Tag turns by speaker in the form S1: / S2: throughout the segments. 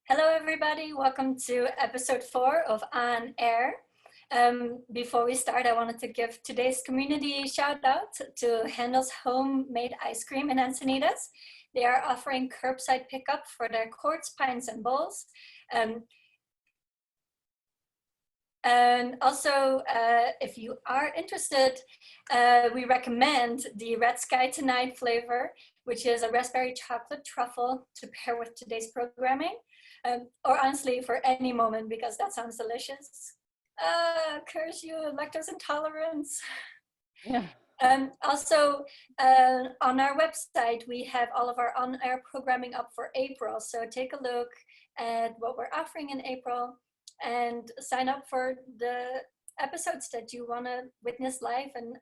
S1: Hello, everybody. Welcome to episode 4 of AiR. Before we start, I wanted to give today's community shout out to Handel's Homemade Ice Cream in Encinitas. They are offering curbside pickup for their quartz, pints, and bowls. And also, if you are interested, we recommend the Red Sky Tonight flavor, which is a raspberry chocolate truffle to pair with today's programming. Or honestly, for any moment, because that sounds delicious. Curse you, lactose intolerance.
S2: Yeah.
S1: Also, on our website, we have all of our on-air programming up for April. So take a look at what we're offering in April and sign up for the episodes that you want to witness live and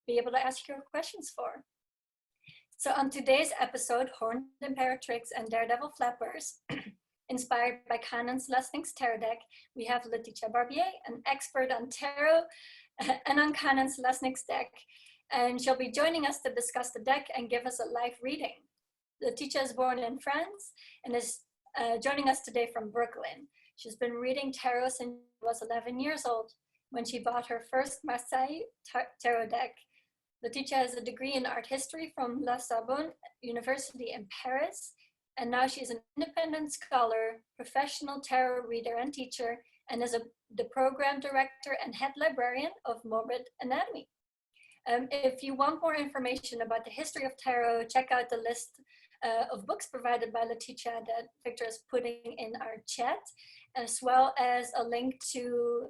S1: be able to ask your questions for. So on today's episode, Horned Imperatrix and Daredevil Flappers, inspired by Kahn Selesnick's tarot deck, we have Laetitia Barbier, an expert on tarot and on Kahn Selesnick's deck, and she'll be joining us to discuss the deck and give us a live reading. Laetitia is born in France and is joining us today from Brooklyn. She's been reading tarot since she was 11 years old when she bought her first Marseille tarot deck. Laetitia has a degree in art history from La Sorbonne University in Paris, and now she's an independent scholar, professional tarot reader and teacher, and is the program director and head librarian of Morbid Anatomy. If you want more information about the history of tarot, check out the list of books provided by Laetitia that Victor is putting in our chat, as well as a link to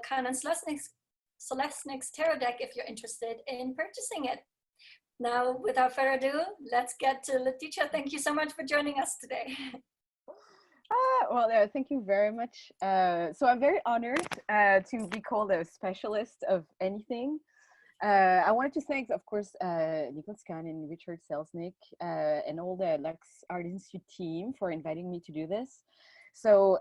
S1: Kahn Selesnick's tarot deck if you're interested in purchasing it. Now, without further ado, let's get to Laetitia. Thank you so much for joining us today.
S2: Thank you very much. So I'm very honored to be called a specialist of anything. I wanted to thank, of course, Nicholas Kahn and Richard Selesnick and all the Lux Art Institute team for inviting me to do this. So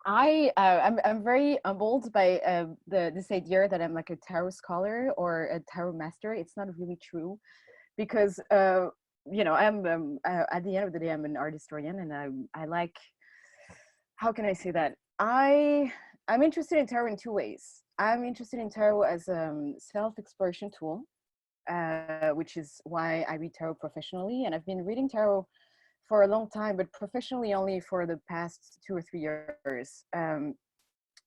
S2: I'm very humbled by this idea that I'm like a tarot scholar or a tarot master. It's not really true, because I'm at the end of the day, I'm an art historian, and I like, how can I say that? I'm interested in tarot in two ways. I'm interested in tarot as a self-exploration tool, which is why I read tarot professionally, and I've been reading tarot for a long time, but professionally only for the past 2 or 3 years. And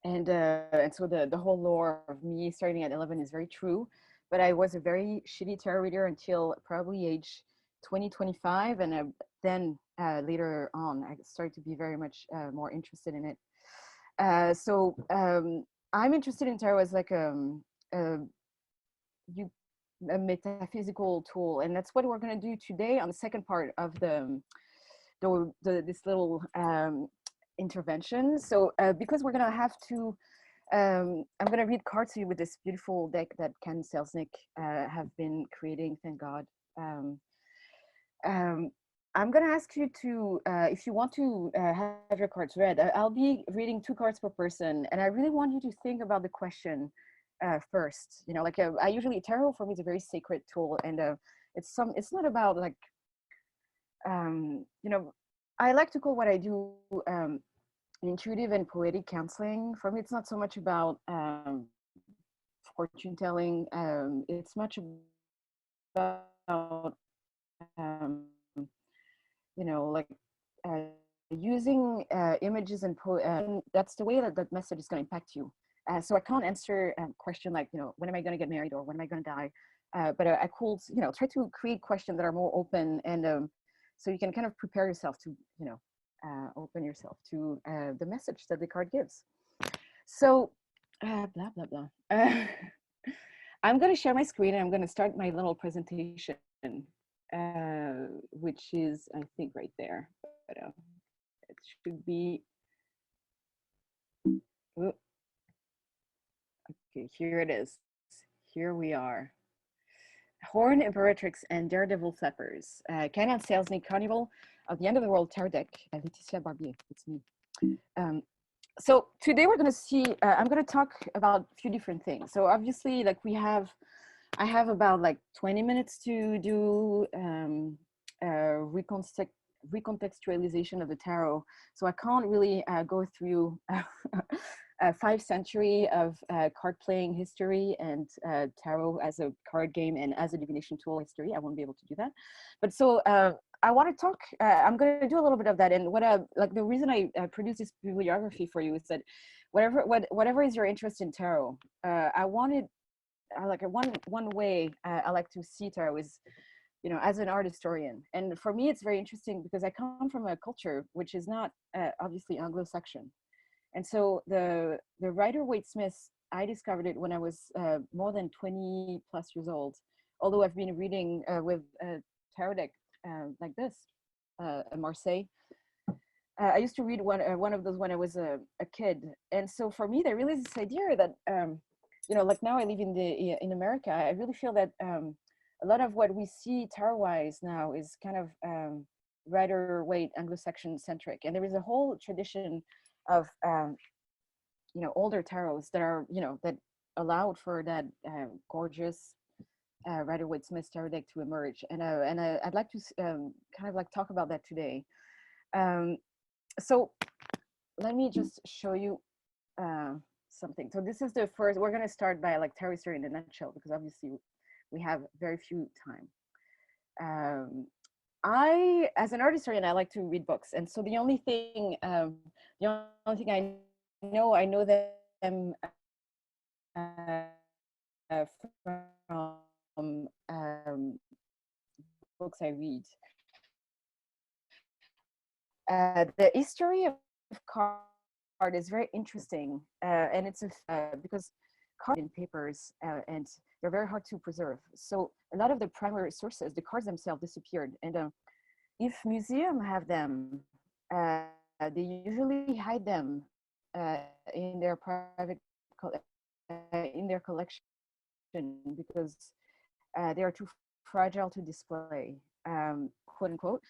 S2: so the whole lore of me starting at 11 is very true, but I was a very shitty tarot reader until probably age 20, 25, and then later on I started to be very much more interested in it. So I'm interested in tarot as like a metaphysical tool, and that's what we're going to do today on the second part of this little intervention. So because we're going to have to, I'm going to read cards to you with this beautiful deck that Kahn Selesnick have been creating, thank God. I'm going to ask you to, if you want to have your cards read, I'll be reading 2 cards per person, and I really want you to think about the question first. You know, like I usually, tarot for me is a very sacred tool, and it's not about like, you know, I like to call what I do intuitive and poetic counseling. For me, it's not so much about fortune telling. It's much about you know, like using images and that's the way that that message is going to impact you. So I can't answer a question like, you know, when am I going to get married or when am I going to die? But I could, you know, try to create questions that are more open, and so you can kind of prepare yourself to, you know, open yourself to the message that the card gives. So blah, blah, blah. I'm going to share my screen, and I'm going to start my little presentation, which is, I think, right there. But it should be, oh, okay, here it is. Here we are. Horned Imperatrix and Daredevil Flappers. Kahn Selesnick Carnival of the End of the World Tarot Deck. Laetitia Barbier, it's me. So today we're going to see, I'm going to talk about a few different things. So obviously, like I have about like 20 minutes to do recontextualization of the tarot. So I can't really go through 5 centuries of card playing history and tarot as a card game and as a divination tool history. I won't be able to do that. But so I want to talk, I'm going to do a little bit of that. And what like the reason I produced this bibliography for you is that whatever is your interest in tarot, I wanted, like one way I like to see tarot is, you know, as an art historian. And for me, it's very interesting because I come from a culture which is not obviously Anglo-Saxon. And so the Rider-Waite-Smith, I discovered it when I was more than 20 plus years old, although I've been reading with a tarot deck like this, Marseille. I used to read one of those when I was a kid. And so for me, there really is this idea that, you know, like now I live in America, I really feel that a lot of what we see tarot-wise now is kind of Rider-Waite Anglo-Saxon centric. And there is a whole tradition of, you know, older tarots that are, you know, that allowed for that gorgeous Rider-Waite-Smith tarot deck to emerge. And I'd like to kind of like talk about that today. So let me just show you something. So this is the first, we're going to start by like tarot history in a nutshell, because obviously we have very few time. As an art historian, I like to read books. And so the only thing I know them from books I read. The history of card is very interesting, and it's because cards in papers and they're very hard to preserve. So a lot of the primary sources, the cards themselves, disappeared. And if museums have them, they usually hide them in their private in their collection because they are too fragile to display. Quote unquote,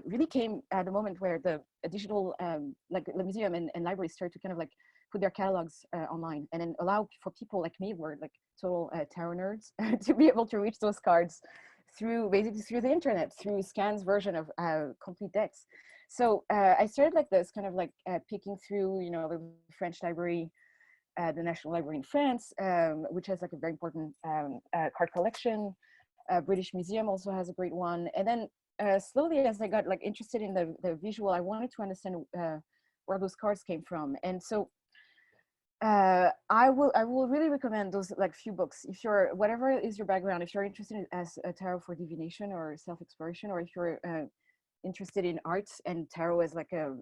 S2: really came at the moment where the digital, like the museum and libraries started to kind of like put their catalogs online and then allow for people like me, who are like total tarot nerds, to be able to reach those cards through basically through the internet, through scans version of complete decks. So I started like this kind of like picking through, you know, the French library, the National Library in France, which has like a very important card collection. British Museum also has a great one. And then slowly, as I got like interested in the visual, I wanted to understand where those cards came from. And so I will really recommend those like few books. If you're, whatever is your background, if you're interested in, as a tarot for divination or self-exploration, or if you're interested in arts and tarot as like a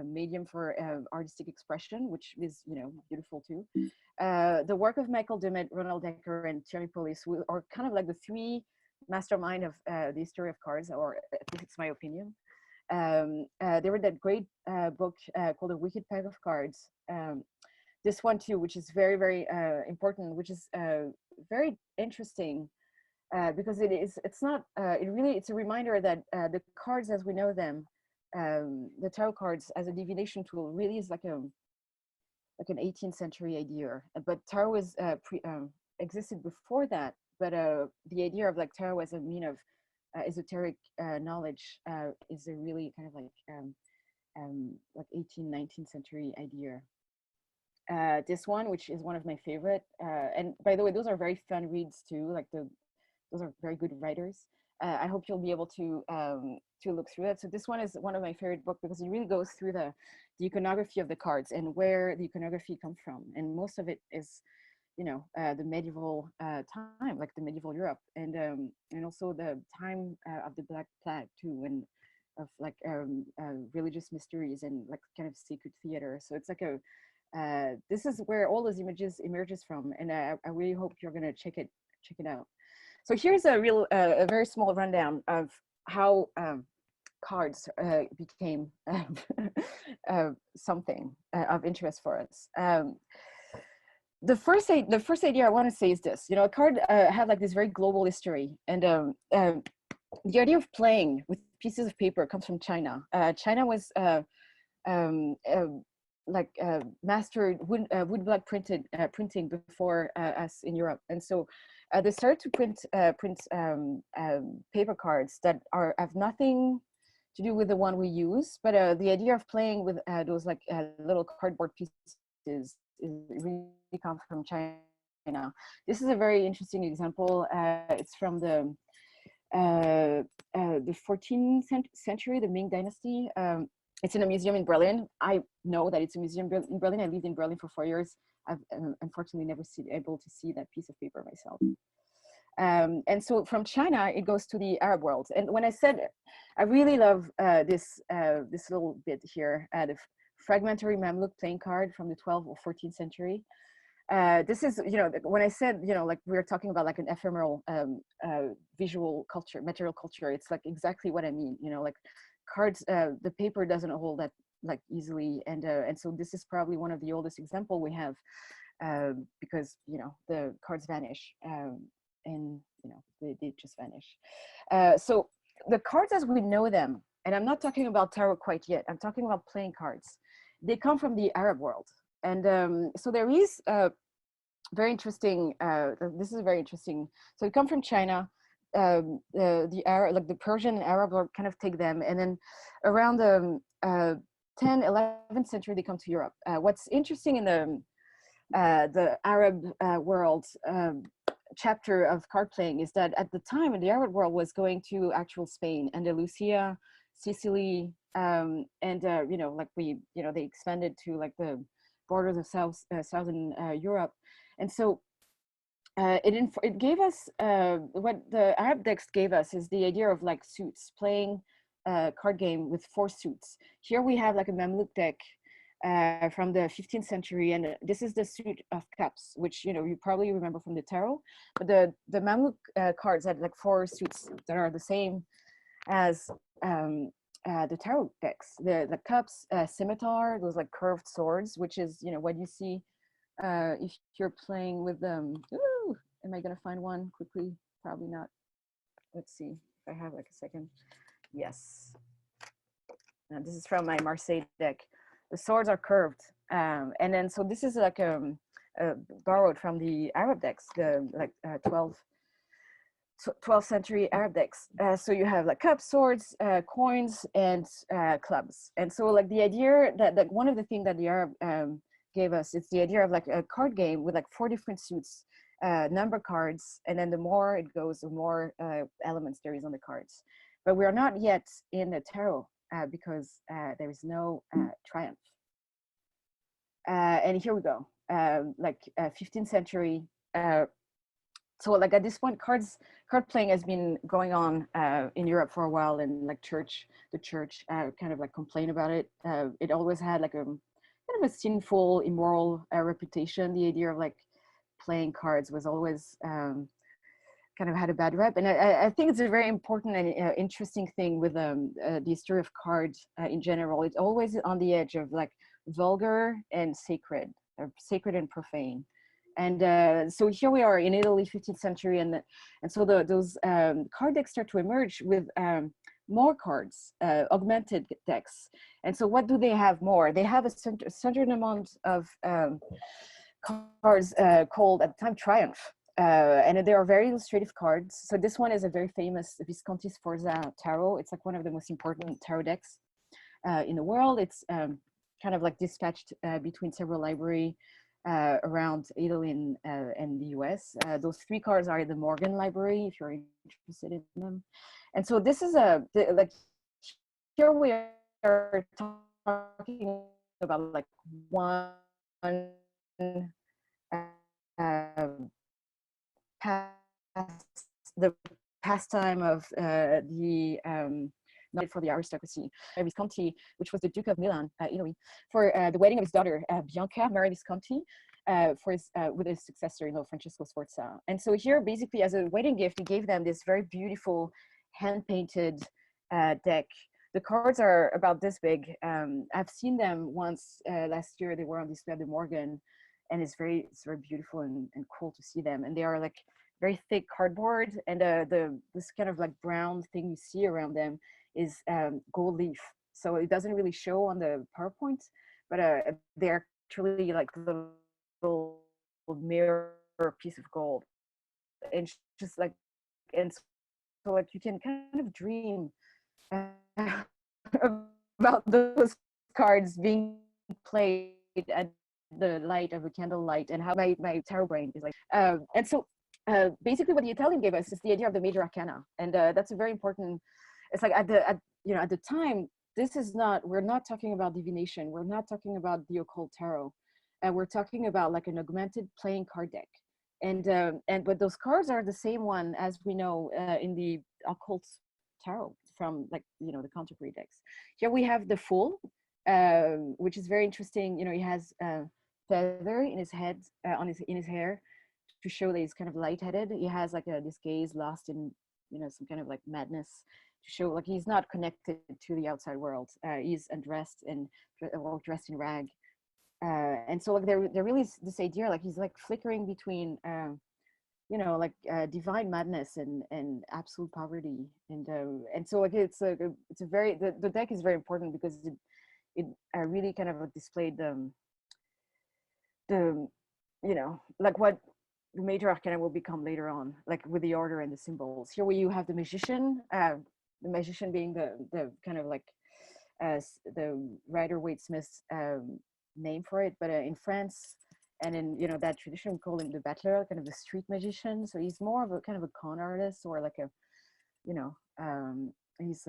S2: medium for artistic expression, which is, you know, beautiful too. The work of Michael Demmett, Ronald Decker, and Thierry Paulis are kind of like the 3 mastermind of the history of cards, or at least it's my opinion. They read that great book called The Wicked Pack of Cards. This one too, which is very, very important, which is very interesting because it's a reminder that the cards as we know them, the tarot cards as a divination tool really is like an 18th century idea. But tarot is existed before that. But the idea of like tarot as a mean of esoteric knowledge is a really kind of like 18th, 19th century idea. This one, which is one of my favorite, and by the way, those are very fun reads too. Like those are very good writers. I hope you'll be able to look through it. So this one is one of my favorite books because it really goes through the iconography of the cards and where the iconography comes from, and most of it is, you know, the medieval time, like the medieval Europe, and also the time of the Black Plague too, and of like religious mysteries and like kind of sacred theater. So it's like this is where all those images emerges from, and I really hope you're gonna check it out. So here's a very small rundown of how cards became something of interest for us. The first idea I want to say is this: you know, a card had like this very global history, and the idea of playing with pieces of paper comes from China. China was mastered woodblock printing before us in Europe, and so they started to print paper cards that have nothing to do with the one we use, but the idea of playing with those like little cardboard pieces is really comes from China. This is a very interesting example. It's from the 14th century, the Ming Dynasty. It's in a museum in Berlin. I know that it's a museum in Berlin. I lived in Berlin for 4 years. I've unfortunately never able to see that piece of paper myself. And so from China, it goes to the Arab world. And when I said, I really love this little bit here, the fragmentary Mamluk playing card from the 12th or 14th century. This is, you know, when I said, you know, like we're talking about like an ephemeral visual culture, material culture, it's like exactly what I mean, you know, like cards, the paper doesn't hold that like easily. And so this is probably one of the oldest example we have because, you know, the cards vanish and, you know, they just vanish. So the cards as we know them, and I'm not talking about tarot quite yet, I'm talking about playing cards. They come from the Arab world. And so there is very interesting, this is very interesting. So it comes from China, the Arab, like the Persian and Arab will kind of take them. And then around the 10th, 11th century, they come to Europe. What's interesting in the Arab world chapter of card playing is that at the time the Arab world was going to actual Spain, Andalusia, Sicily, and you know, like they expanded to like the borders of southern Europe. And so it gave us what the Arab decks gave us is the idea of like suits, playing a card game with 4 suits. Here we have like a Mamluk deck from the 15th century, and this is the suit of cups, which, you know, you probably remember from the tarot. But the Mamluk cards had like 4 suits that are the same as the tarot decks. The cups, scimitar, those like curved swords, which is, you know, what you see if you're playing with them. Ooh, am I gonna find one quickly? Probably not. Let's see if I have like a second. Yes. This is from my Marseille deck. The swords are curved, and then so this is like borrowed from the Arab decks, the like 12th century Arab decks. So you have like cups, swords, coins, and clubs. And so like the idea that one of the things that the Arab gave us, it's the idea of like a card game with like 4 different suits, number cards, and then the more it goes, the more elements there is on the cards. But we are not yet in the tarot because there is no triumph. And here we go, like 15th century. So like at this point, card playing has been going on in Europe for a while, and like the church kind of like complained about it. It always had like a kind of a sinful, immoral reputation. The idea of like playing cards was always kind of had a bad rep. And I think it's a very important and interesting thing with the history of cards in general. It's always on the edge of like vulgar and sacred, or sacred and profane. And so here we are in Italy, 15th century, and so those card decks start to emerge with more cards, augmented decks. And so what do they have more? They have a certain amount of cards called at the time Triumph. And they are very illustrative cards. So this one is a very famous Visconti Sforza tarot. It's like one of the most important tarot decks in the world. It's kind of like dispatched between several libraries around Italy and the US. Those 3 cards are in the Morgan Library if you're interested in them. And so this is like, here we are talking about like one the pastime of the night for the aristocracy, Visconti, which was the Duke of Milan, Italy, for the wedding of his daughter Bianca Maria Visconti, for his with his successor, you know, Francesco Sforza. And so here, basically, as a wedding gift, he gave them this very beautiful hand-painted deck. The cards are about this big. I've seen them once last year. They were on display at the Morgan, and it's very beautiful and cool to see them. And they are like very thick cardboard, and this kind of like brown thing you see around them is gold leaf. So it doesn't really show on the PowerPoint, but they're actually like the little mirror piece of gold, and just like, and so like you can kind of dream about those cards being played at the light of a candlelight, and how my tarot brain is like. And so basically, what the Italian gave us is the idea of the major arcana, and that's a very important. It's like at the time, this is not. We're not talking about divination. We're not talking about the occult tarot, and we're talking about like an augmented playing card deck. And but those cards are the same one as we know in the occult tarot from like the contemporary decks. Here we have the Fool, which is very interesting. He has a feather in his head, in his hair, to show that he's kind of lightheaded. He has like this gaze lost in some kind of like madness, to show like he's not connected to the outside world. He's undressed and dressed in rag. And so like there really is this idea like he's like flickering between divine madness and absolute poverty, and so like it's a very the deck is very important because it really kind of displayed the like what the major arcana will become later on, like with the order and the symbols. Here where you have the magician being the kind of like the Rider-Waite-Smith's name for it, but in France and in that tradition we call him the battler, kind of the street magician. So he's more of a kind of a con artist, or like a he's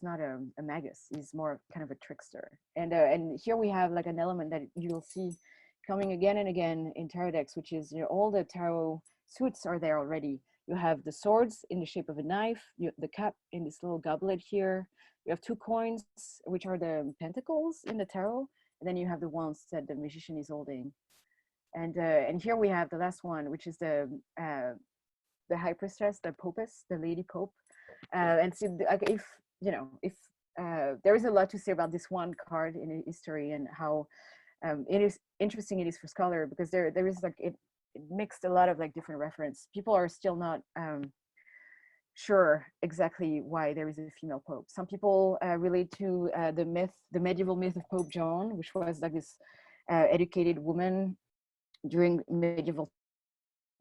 S2: not a magus, he's more kind of a trickster. And here we have like an element that you'll see coming again and again in tarot decks, which is all the tarot suits are there already. You have the swords in the shape of a knife, the cup in this little goblet here. You have 2 coins, which are the pentacles in the tarot, and then you have the wands that the magician is holding. And here we have the last one, which is the high priestess, the popess, the lady pope. And so if there is a lot to say about this one card in history, and how it is interesting it is for scholar, because there is like it mixed a lot of like different reference. People are still not sure exactly why there is a female pope. Some people relate to the medieval myth of Pope John, which was like this educated woman during medieval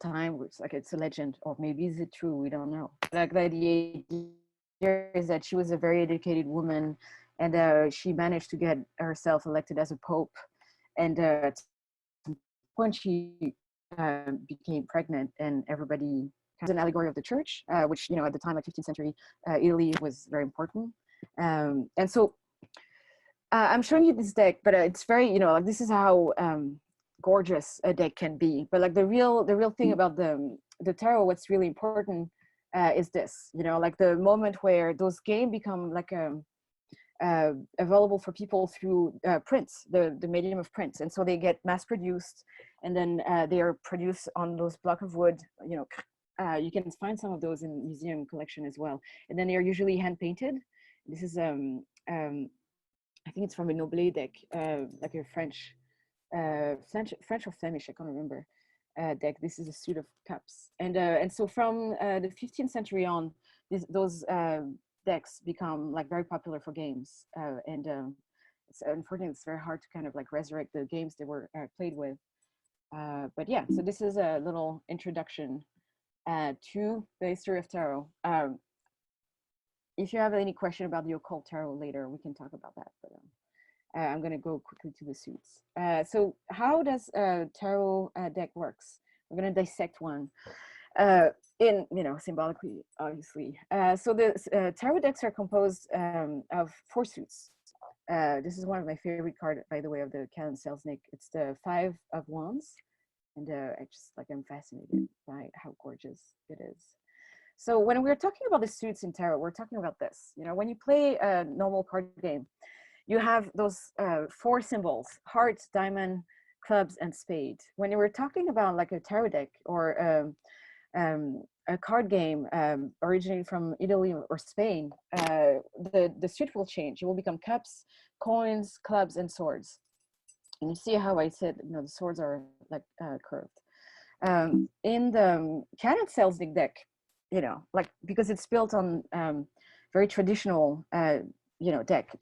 S2: time, which like it's a legend, or maybe is it true, we don't know. Like the idea is that she was a very educated woman, and she managed to get herself elected as a pope, and at some point she became pregnant, and everybody has an allegory of the church, which at the time, like 15th century Italy, was very important. And so I'm showing you this deck, but it's very like this is how gorgeous a deck can be. But like the real thing about the tarot, what's really important is this, like the moment where those games become like available for people through prints, the medium of prints, and so they get mass produced, and then they are produced on those block of wood. You can find some of those in museum collection as well, and then they are usually hand painted. This is I think it's from a Noblet deck, like a French or Flemish, I can't remember, deck. This is a suit of cups, and so from the 15th century on, those decks become like very popular for games, and it's unfortunately it's very hard to kind of like resurrect the games they were played with. But yeah, so this is a little introduction to the history of tarot. If you have any question about the occult tarot later, we can talk about that. But I'm going to go quickly to the suits. So how does a tarot deck works? We're going to dissect one in, symbolically, obviously. So the tarot decks are composed of 4 suits. This is one of my favorite cards, by the way, of the Kahn Selesnick. It's the 5 of Wands. And I'm fascinated by how gorgeous it is. So when we're talking about the suits in tarot, we're talking about this. When you play a normal card game, you have those 4 symbols: heart, diamond, clubs, and spade. When you were talking about like a tarot deck or a card game originating from Italy or Spain, the suit will change. It will become cups, coins, clubs, and swords. And you see how I said, the swords are like curved. In the Kahn Selesnick deck, like because it's built on very traditional, deck.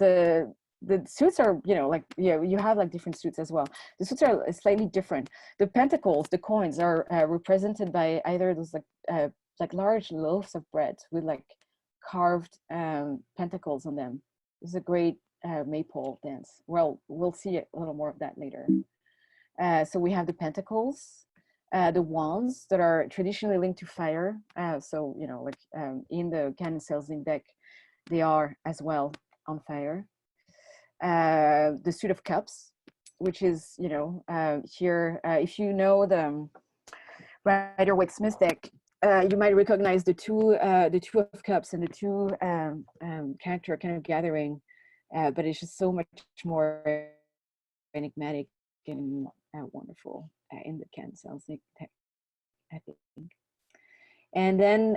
S2: The suits are, you have like different suits as well. The suits are slightly different. The pentacles, the coins, are represented by either those like large loaves of bread with like carved pentacles on them, It's a great maypole dance. Well, we'll see a little more of that later. So we have the Pentacles, the wands that are traditionally linked to fire. So, you know, like in the Kahn Selesnick deck, they are as well on fire. The Suit of Cups, which is, you know, here, if you know the Rider-Waite-Smith deck, you might recognize the two of Cups and the two character kind of gathering, but it's just so much more enigmatic and wonderful in the Kahn Selesnick deck, I think. And then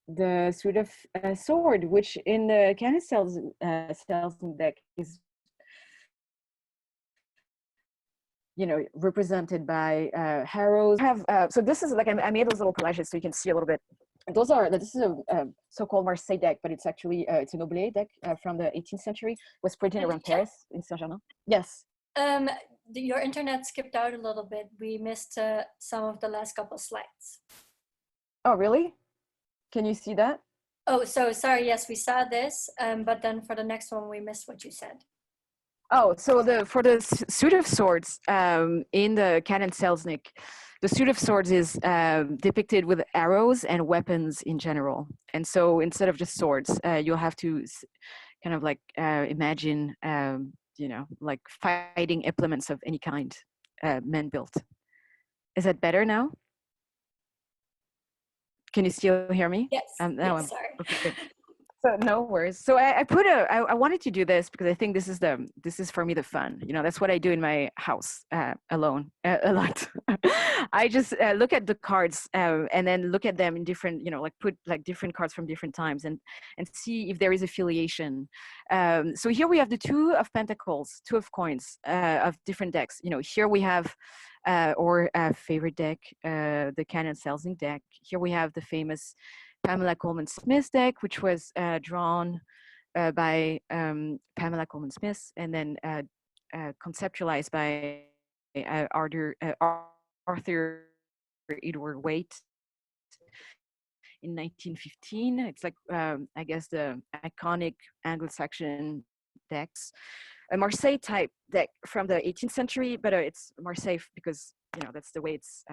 S2: the Suit of Sword, which in the Kahn Selesnick deck is, you know, represented by arrows. So this is like, I made those little collages so you can see a little bit. This is a so-called Marseille deck, but it's actually it's an oblate deck from the 18th century. Was printed around Paris in Saint-Germain. Yes.
S1: Your internet skipped out a little bit. We missed some of the last couple slides.
S2: Oh, really? Can you see that?
S1: Oh, so sorry. Yes, we saw this, but then for the next one, we missed what you said.
S2: Oh, so for the Suit of Swords in the Kahn Selesnick, the Suit of Swords is depicted with arrows and weapons in general. And so instead of just swords, you'll have to kind of like imagine, you know, like fighting implements of any kind, men built. Is that better now? Can you still hear me?
S1: Yes. Yes, sorry.
S2: Okay, good. So no worries. So I wanted to do this because I think this is for me the fun. You know, that's what I do in my house alone a lot. I just look at the cards and then look at them in different, you know, like put like different cards from different times and see if there is affiliation. So here we have the Two of Pentacles, Two of Coins of different decks. You know, here we have or favorite deck, the Kahn Selesnick deck. Here we have the famous Pamela Coleman Smith deck, which was drawn by Pamela Coleman Smith and then conceptualized by Arthur Edward Waite in 1915. It's like, I guess, the iconic Anglo-Saxon decks. A Marseille type deck from the 18th century, but it's Marseille because, you know, that's the way it's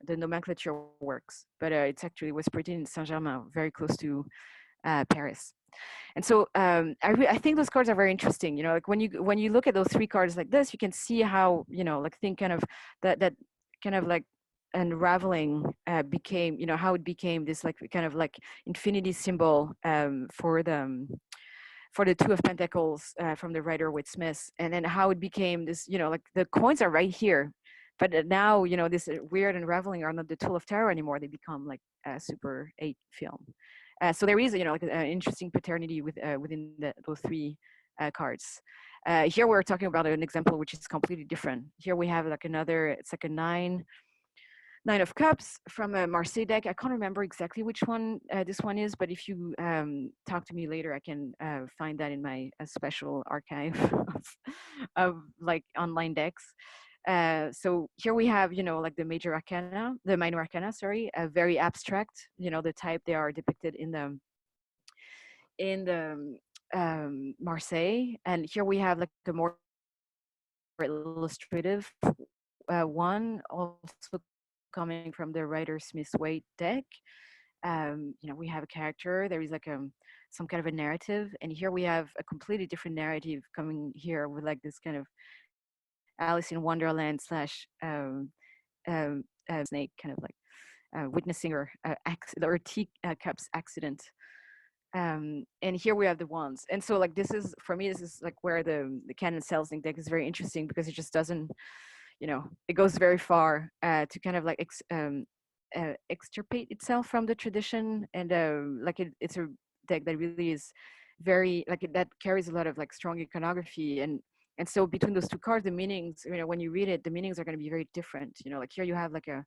S2: the nomenclature works. But it's actually was printed in Saint-Germain, very close to Paris. And so I think those cards are very interesting. You know, like when you look at those three cards like this, you can see how, you know, like think kind of that kind of like unraveling became, you know, how it became this like kind of like infinity symbol for the Two of Pentacles from the Rider-Waite-Smith, and then how it became this, you know, like the coins are right here, but now, you know, this weird unraveling are not the Tool of Tarot anymore. They become like a Super 8 film. So there is, you know, like an interesting paternity within those three cards. Here we're talking about an example which is completely different. Here we have like another, it's like a Nine of Cups from a Marseille deck. I can't remember exactly which one this one is, but if you talk to me later, I can find that in my special archive of like online decks. So here we have, you know, like the minor arcana, sorry, very abstract, you know, the type they are depicted in the Marseille. And here we have like the more illustrative one, also coming from the Rider-Smith-Waite deck. You know, we have a character, there is like some kind of a narrative, and here we have a completely different narrative coming here with like this kind of Alice in Wonderland slash snake kind of like witnessing her teacups accident. And here we have the wands, and so like this is, for me, this is like where the Kahn Selesnick deck is very interesting, because it just doesn't, you know, it goes very far to kind of like extirpate itself from the tradition, and like it's a deck that really is very like that carries a lot of like strong iconography, and so between those two cards, the meanings, you know, when you read it, the meanings are going to be very different. You know, like here you have like a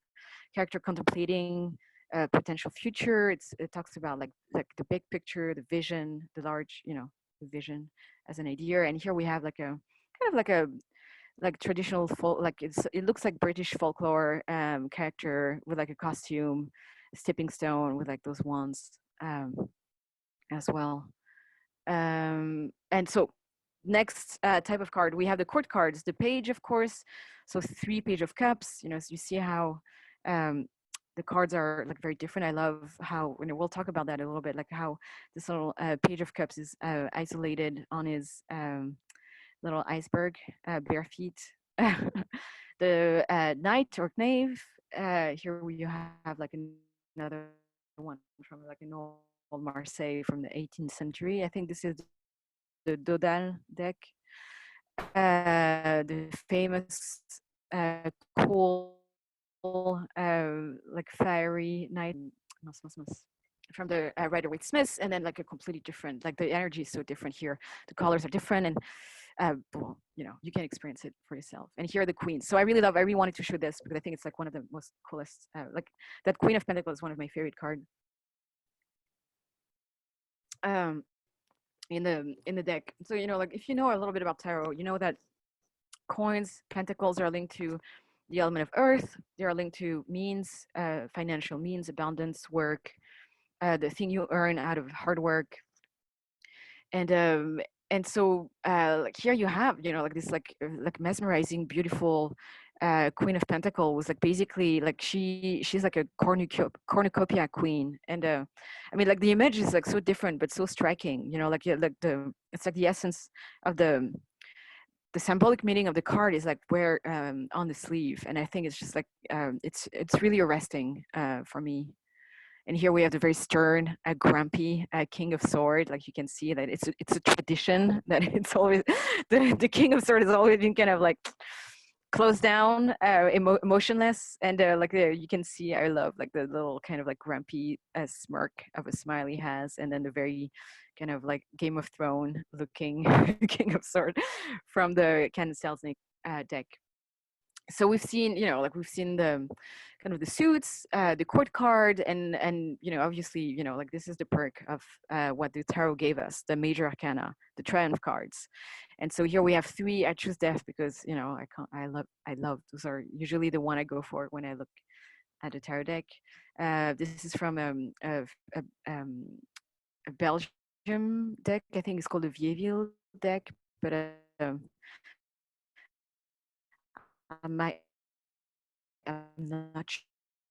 S2: character contemplating a potential future. It talks about like the big picture, the vision, the large, you know, the vision as an idea, and here we have like a kind of like traditional like it looks like British folklore character with like a costume, stepping stone with like those wands as well. And so next type of card, we have the court cards, the page, of course. So 3 page of cups, so you see how the cards are like very different. I love how, we'll talk about that a little bit, like how this little page of cups is isolated on his little iceberg, bare feet. The knight or knave, here you have like another one from like an old Marseille from the 18th century. I think this is the Dodal deck, the famous cool like fiery knight from the Rider-Waite-Smith, and then like a completely different, like the energy is so different here. The colors are different, and you can experience it for yourself. And here are the queens. So I really wanted to show this because I think it's like one of the most coolest, like that Queen of Pentacles is one of my favorite cards. In the deck. So like if you know a little bit about tarot, you know that coins, pentacles are linked to the element of earth. They are linked to means, financial means, abundance, work, the thing you earn out of hard work. And so like here you have like this like mesmerizing, beautiful Queen of Pentacles was like basically like she's like a cornucopia queen. And I mean, like the image is like so different but so striking, like it's like the essence of the symbolic meaning of the card is like where on the sleeve. And I think it's just like it's really arresting for me. And here we have the very stern, grumpy King of Sword. Like you can see that it's a tradition that it's always the King of Sword has always been kind of like closed down, emotionless, and like you can see, I love like the little kind of like grumpy smirk of a smile he has, and then the very kind of like Game of Thrones looking King of Sword from the Kahn Selesnick deck. So we've seen, we've seen the kind of the suits, the court card, and obviously, like this is the perk of what the tarot gave us, the major arcana, the triumph cards. And so here we have 3. I choose death because, I love, those are usually the one I go for when I look at a tarot deck. This is from a Belgium deck. I think it's called the Vieilleville deck, but I'm not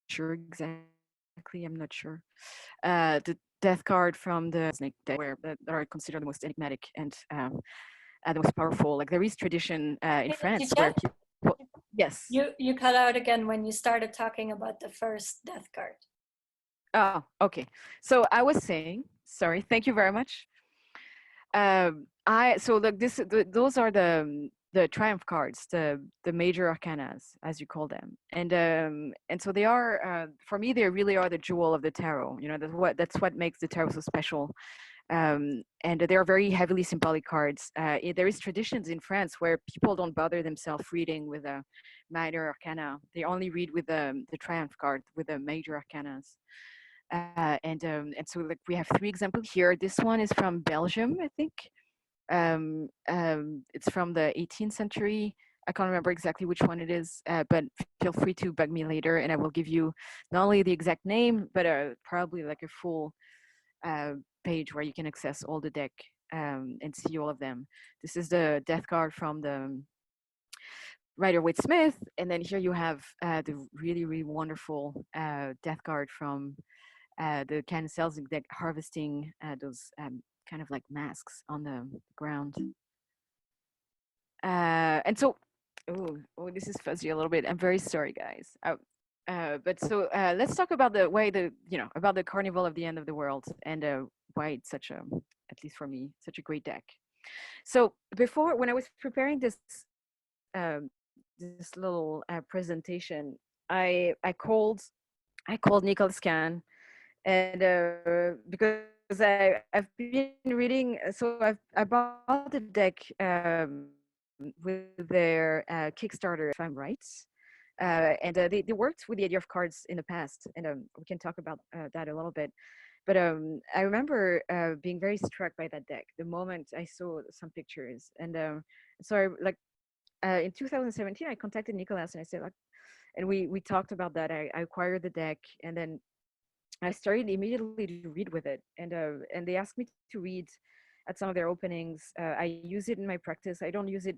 S2: sure exactly. I'm not sure. The death card from the snake deck, where that are considered the most enigmatic and the most powerful. Like there is tradition in France where people. Yes.
S1: You cut out again when you started talking about the first death card.
S2: Oh, okay. So I was saying, sorry. Thank you very much. Those are the triumph cards, the major arcanas, as you call them, and so they are for me, they really are the jewel of the tarot. That's what makes the tarot so special. And they are very heavily symbolic cards. There is traditions in France where people don't bother themselves reading with a minor arcana. They only read with the triumph card, with the major arcanas. And so like we have 3 examples here. This one is from Belgium, I think. It's from the 18th century. I can't remember exactly which one it is, but feel free to bug me later, and I will give you not only the exact name, but probably like a full page where you can access all the deck and see all of them. This is the death card from the Rider-Waite-Smith, and then here you have the really, really wonderful death card from the Kahn Selesnick deck, harvesting those kind of like masks on the ground. And so, oh, this is fuzzy a little bit. I'm very sorry, guys. But so let's talk about the way about the Carnival of the End of the World, and why it's such a, at least for me, such a great deck. So before, when I was preparing this little presentation, I called Nicholas Kahn, and because I've been reading, so I bought the deck with their Kickstarter, if I'm right. And they worked with the idea of cards in the past, and we can talk about that a little bit. But I remember being very struck by that deck the moment I saw some pictures. And so in 2017, I contacted Nicholas and I said, like, and we talked about that. I acquired the deck, and then I started immediately to read with it. And they asked me to read at some of their openings. I use it in my practice. I don't use it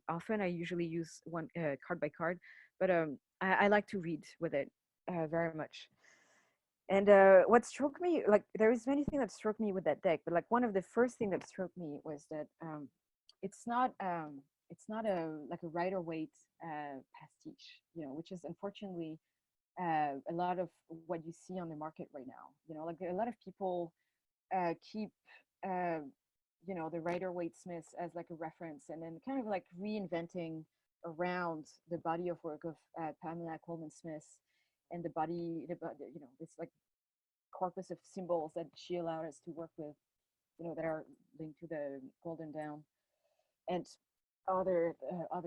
S2: often. I usually use one card by card, but I like to read with it very much. And what struck me, like there is many things that struck me with that deck, but like one of the first thing that struck me was that it's not a like a Rider-Waite pastiche, you know, which is unfortunately a lot of what you see on the market right now. You know, like a lot of people keep you know, the Rider-Waite Smiths as like a reference, and then kind of like reinventing around the body of work of Pamela Coleman Smith and the body, you know, this like corpus of symbols that she allowed us to work with, you know, that are linked to the Golden Dawn and other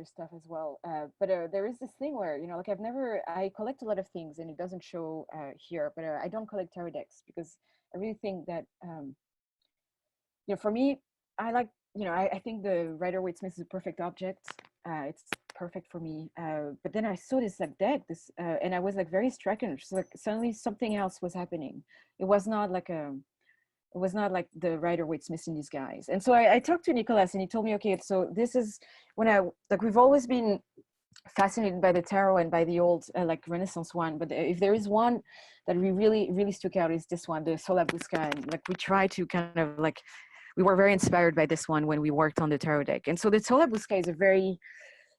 S2: stuff as well. But there is this thing where, you know, like I collect a lot of things, and it doesn't show here, but I don't collect tarot decks because I really think that, you know, for me, I like, you know, I think the Rider-Waite Smith is a perfect object. It's perfect for me. But then I saw this like deck, and I was like very stricken. Just like suddenly something else was happening. It was not like the Rider-Waite Smith in disguise. And so I talked to Nicolas, and he told me, okay, so this is when we've always been fascinated by the tarot and by the old like Renaissance one, but if there is one that we really stuck out, is this one, the Sola Busca. And like we try to kind of like, we were very inspired by this one when we worked on the tarot deck. And so the Sola Busca is a very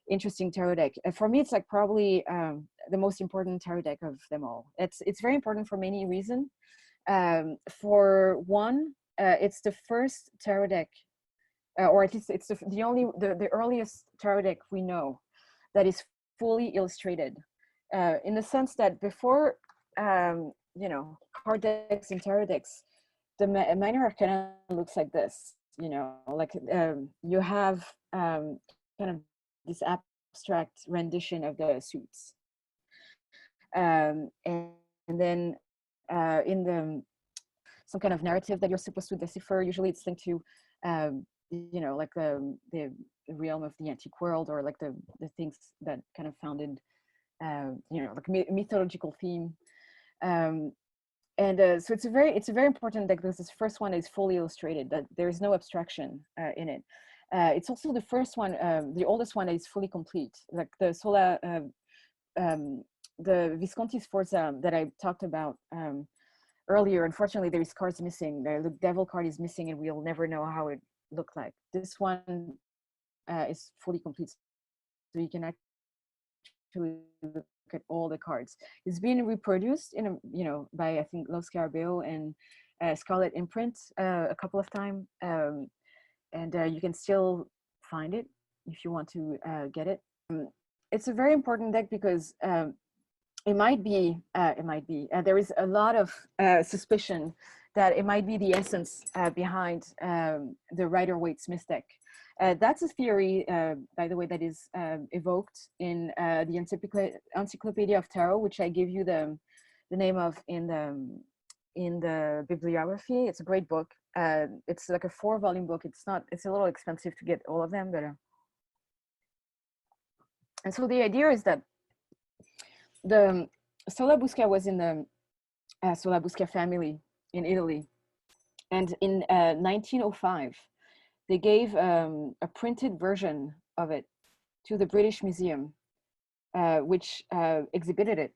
S2: interesting tarot deck. For me, it's like probably the most important tarot deck of them all. It's very important for many reasons. For one, it's the first tarot deck, or at least it's the earliest tarot deck we know that is fully illustrated, in the sense that before, you know, card decks and tarot decks, the minor arcana looks like this, you know, like you have kind of this abstract rendition of the suits. And then in the some kind of narrative that you're supposed to decipher, usually it's linked to, you know, like the realm of the antique world, or like the things that kind of founded, you know, like mythological theme. And so it's a very important deck because this first one is fully illustrated, that there is no abstraction in it. It's also the first one, the oldest one, that is fully complete. Like the Sola, the Visconti Sforza that I talked about earlier, unfortunately there is cards missing. The Devil card is missing, and we'll never know how it looked like. This one is fully complete, so you can actually look at all the cards. It's been reproduced in you know, by I think Los Scarabeo and Scarlet Imprint a couple of times, and you can still find it if you want to get it. It's a very important deck because it might be there is a lot of suspicion that it might be the essence behind the Rider-Waite Smith deck. That's a theory, by the way, that is evoked in the Encyclopedia of Tarot, which I give you the name of in the bibliography. It's a great book. It's like a 4-volume book. It's a little expensive to get all of them, but and so the idea is that the Sola Busca was in the Sola Busca family in Italy, and in 1905 they gave a printed version of it to the British Museum, which exhibited it.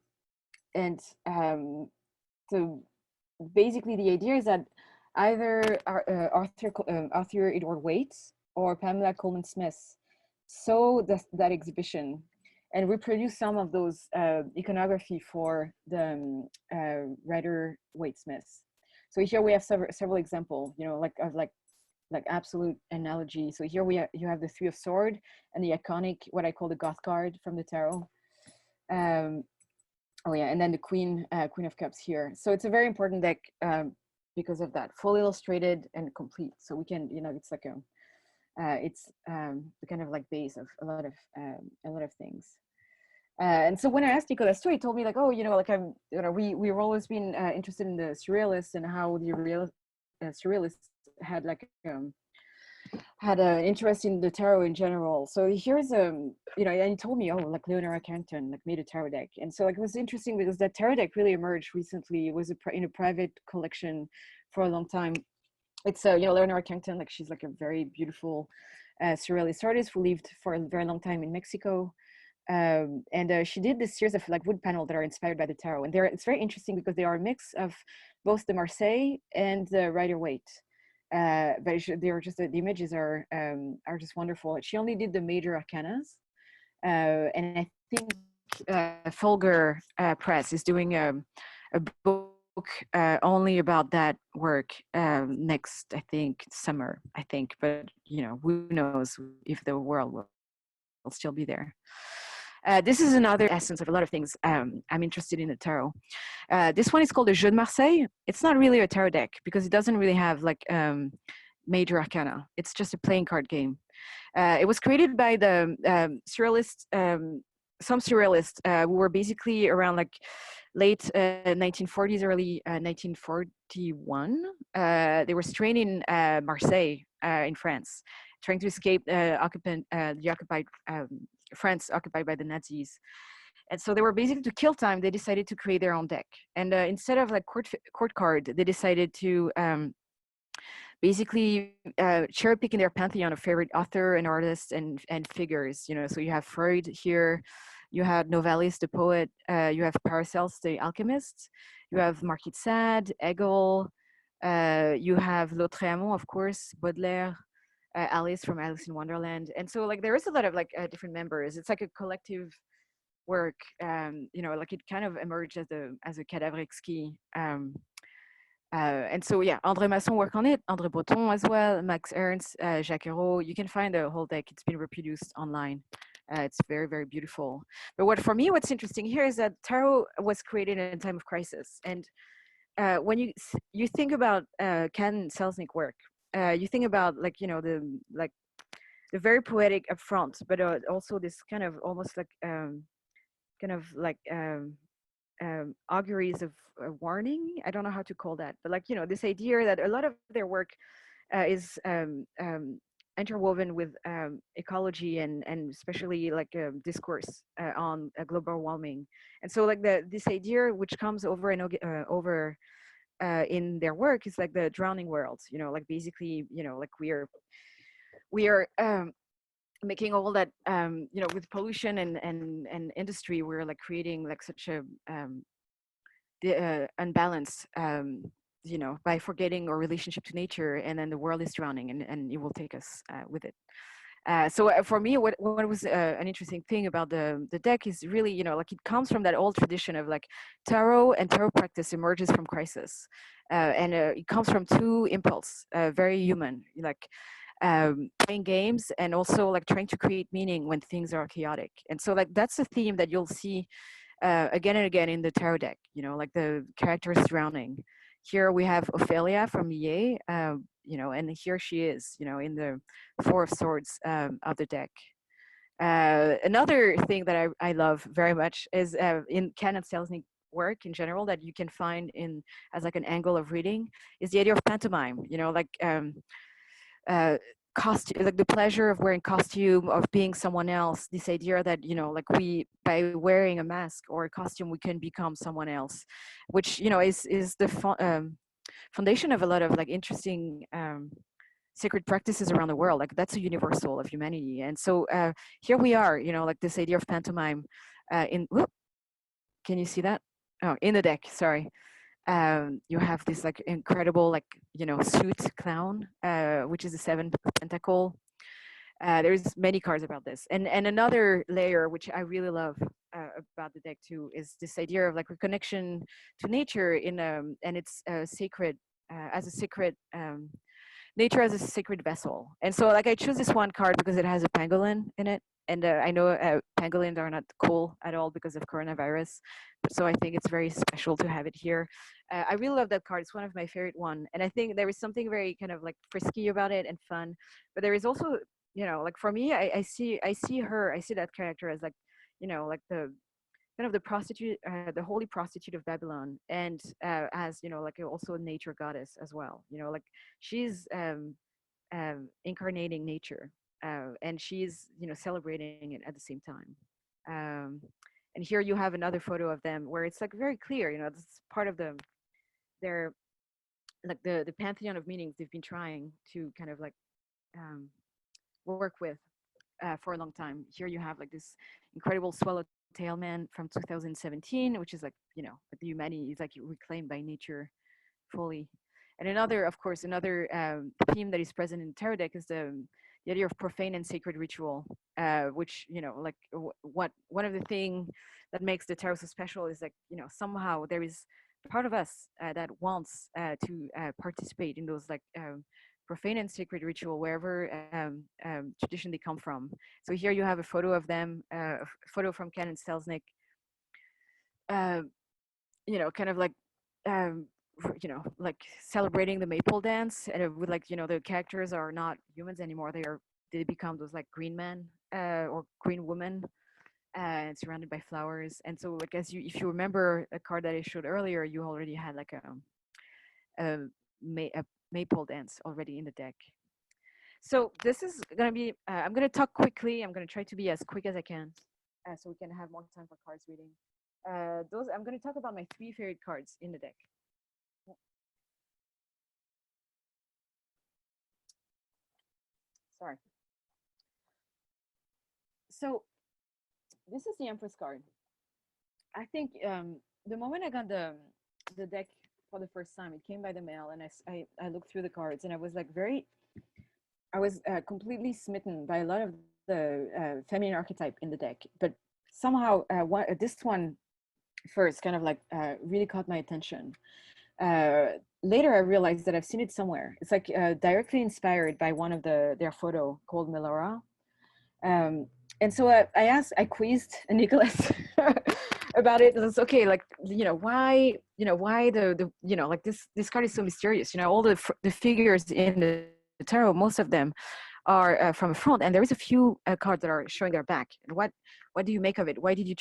S2: And so basically the idea is that either Arthur Edward Waite or Pamela Coleman Smith saw that exhibition and reproduced some of those iconography for the Rider-Waite Smith. So here we have several examples, you know, like absolute analogy. So here you have the 3 of Swords and the iconic, what I call the Goth card from the tarot. Oh yeah, and then the Queen of Cups here. So it's a very important deck because of that, fully illustrated and complete. So we can, you know, it's like it's the kind of like base of a lot of things. And so when I asked Nicolas too, he told me like, oh, you know, like we've always been interested in the surrealists and how the surrealists had like had an interest in the tarot in general. So here's you know, and he told me, oh, like Leonora Carrington like made a tarot deck, and so like it was interesting because that tarot deck really emerged recently. It was in a private collection for a long time, It's Leonora Carrington, like she's like a very beautiful surrealist artist who lived for a very long time in Mexico. And she did this series of like wood panels that are inspired by the tarot, and it's very interesting because they are a mix of both the Marseille and the Rider-Waite. But they're just the images are just wonderful. She only did the major arcanas, and I think Folger Press is doing a book only about that work next, I think, summer. I think, but who knows if the world will still be there. This is another essence of a lot of things I'm interested in the tarot. This one is called the Jeu de Marseille. It's not really a tarot deck because it doesn't really have like major arcana. It's just a playing card game. It was created by the surrealists, some surrealists who were basically around like late 1940s, early 1941. They were straying in Marseille in France, trying to escape the occupied France occupied by the Nazis. And so they were basically, to kill time, they decided to create their own deck. And instead of like court card, they decided to basically cherry picking their pantheon of favorite author and artists and figures. So you have Freud here, you had Novalis the poet, you have Paracelsus the alchemist, you have Marquis de Sade, Hegel, you have Lautréamont, of course, Baudelaire, Alice from Alice in Wonderland. And so like there is a lot of like different members. It's like a collective work, like it kind of emerged as a cadavre exquis. And so, yeah, André Masson worked on it, André Breton as well, Max Ernst, Jacques Hérault. You can find the whole deck. It's been reproduced online. It's very, very beautiful. But for me, what's interesting here is that tarot was created in a time of crisis. And when you think about Kahn Selesnick work, you think about like, the very poetic upfront, but also this kind of almost like auguries of warning. I don't know how to call that, but like this idea that a lot of their work is interwoven with ecology and especially like discourse on global warming. And so like this idea which comes over and over in their work is like the drowning world. Like basically like we are making all that with pollution and industry, we're like creating like such a unbalanced by forgetting our relationship to nature, and then the world is drowning and it will take us with it. So for me, what was an interesting thing about the deck is really, like it comes from that old tradition of like tarot, and tarot practice emerges from crisis. And it comes from two impulse, very human, like playing games and also like trying to create meaning when things are chaotic. And so like that's a theme that you'll see again and again in the tarot deck, like the characters drowning. Here we have Ophelia from Millet, and here she is, in the Four of Swords of the deck. Another thing that I love very much is in Kahn Selesnick work in general that you can find in as like an angle of reading is the idea of pantomime, like costume, like the pleasure of wearing costume, of being someone else. This idea that like we, by wearing a mask or a costume, we can become someone else, which is the foundation of a lot of like interesting sacred practices around the world. Like that's a universal of humanity. And so here we are, like this idea of pantomime can you see that? Oh, in the deck, sorry. You have this like incredible like suit clown, which is a 7 pentacle. There's many cards about this, and another layer which I really love about the deck too is this idea of like a connection to nature and it's sacred as a sacred nature as a sacred vessel. And so like I choose this one card because it has a pangolin in it. And I know pangolins are not cool at all because of coronavirus. So I think it's very special to have it here. I really love that card. It's one of my favorite one. And I think there is something very kind of like frisky about it and fun. But there is also, like for me, I see that character as like, like the kind of the prostitute, the holy prostitute of Babylon, and as like also a nature goddess as well. Like she's incarnating nature, and she's celebrating it at the same time. And here you have another photo of them where it's like very clear. This is part of their like the pantheon of meanings they've been trying to kind of like um, work with for a long time. Here you have like this incredible swallowtail man from 2017, which is like, you know, the humanity is like reclaimed by nature fully. And another, of course, another theme that is present in tarot deck is the idea of profane and sacred ritual, which, you know, like what one of the thing that makes the tarot so special is like, you know, somehow there is part of us that wants to participate in those like profane and sacred ritual wherever tradition they come from. So here you have a photo of them, a photo from Kahn Selesnick, uh, you know, kind of like um, you know, like celebrating the maple dance, and with like, you know, the characters are not humans anymore. They become those like green men or green women, and surrounded by flowers. And so like, as you, if you remember a card that I showed earlier, you already had like a, a maple dance already in the deck. So this is gonna be, I'm gonna talk quickly. I'm gonna try to be as quick as I can, so we can have more time for cards reading. Those, I'm gonna talk about my 3 favorite cards in the deck. Sorry. So this is the Empress card. I think the moment I got the deck for the first time, it came by the mail, and I looked through the cards, and I was like I was completely smitten by a lot of the feminine archetype in the deck. But somehow this one first kind of like really caught my attention. Later I realized that I've seen it somewhere. It's like directly inspired by one of their photo called Melora. And so I quizzed Nicholas about it. And it's okay, like, you know, why the you know, like this card is so mysterious. You know, all the figures in the tarot, most of them are from the front, and there is a few cards that are showing their back. And what do you make of it? Why did you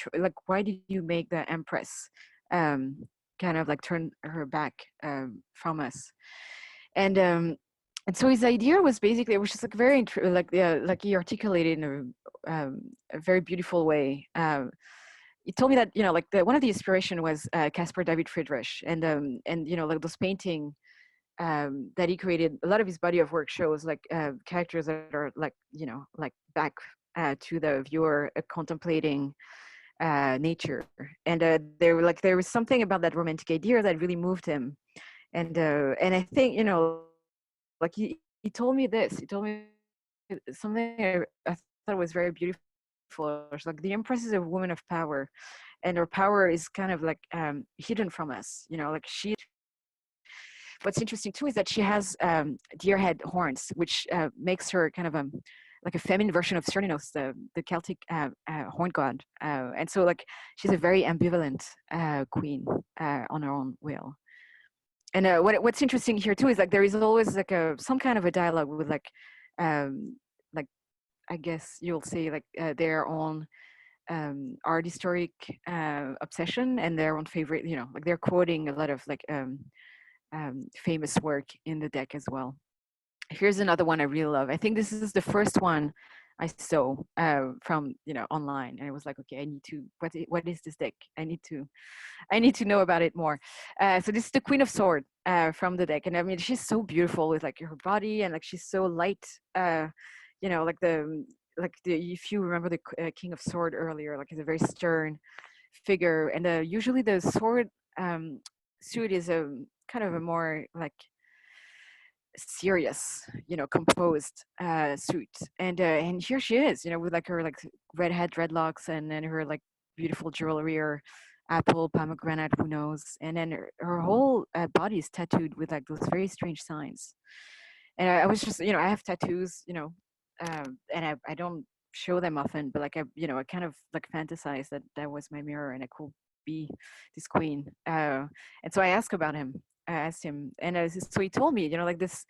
S2: why did you make the Empress kind of like turn her back from us? And so his idea was basically, it was just like very like he articulated in a very beautiful way. He told me that, you know, like one of the inspiration was Caspar David Friedrich, and you know, like those painting that he created. A lot of his body of work shows like characters that are like, you know, like back to the viewer, contemplating nature, and there was something about that romantic idea that really moved him. And I think, you know, like he told me this. He told me something I thought was very beautiful. It's like the Empress is a woman of power, and her power is kind of like hidden from us. You know, like she. What's interesting too is that she has deer head horns, which makes her kind of like a feminine version of Cernunnos, the Celtic horn god. And so like she's a very ambivalent queen on her own will. And what's interesting here too is like there is always like some kind of a dialogue with like I guess you'll say like their own art historic obsession and their own favorite, you know, like they're quoting a lot of like famous work in the deck as well. Here's another one I really love. I think this is the first one I saw from, you know, online, and I was like, okay, I need to. What is this deck? I need to know about it more. So this is the Queen of Sword from the deck, and I mean, she's so beautiful with like her body, and like she's so light. You know, like if you remember the King of Sword earlier, like he's a very stern figure, and usually the sword suit is a kind of a more like serious, you know, composed suit, and here she is, you know, with like her like redhead dreadlocks, and then her like beautiful jewelry or apple, pomegranate, who knows, and then her whole body is tattooed with like those very strange signs. And I was just, you know, I have tattoos, you know, and I don't show them often, but like you know, I kind of like fantasize that was my mirror and I could be this queen. And so I asked about him. I asked him, and so he told me, you know, like this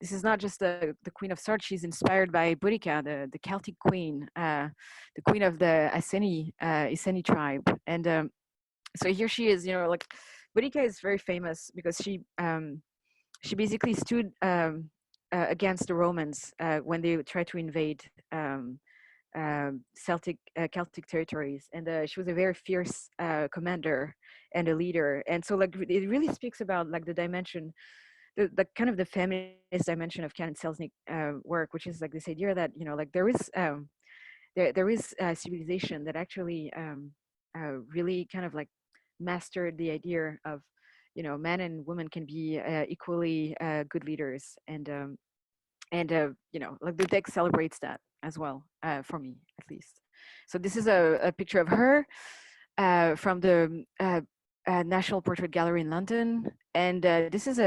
S2: is not just the Queen of Swords. She's inspired by Boudica, the Celtic queen, the queen of the Iceni tribe. And so here she is, you know, like Boudica is very famous because she basically stood against the Romans when they tried to invade Celtic territories, and she was a very fierce commander and a leader. And so like it really speaks about like the dimension the kind of the feminist dimension of Kahn Selesnick work, which is like this idea that, you know, like there is a civilization that actually really kind of like mastered the idea of, you know, men and women can be equally good leaders, and you know, like the deck celebrates that as well, for me at least. So this is a picture of her from the National Portrait Gallery in London, and this is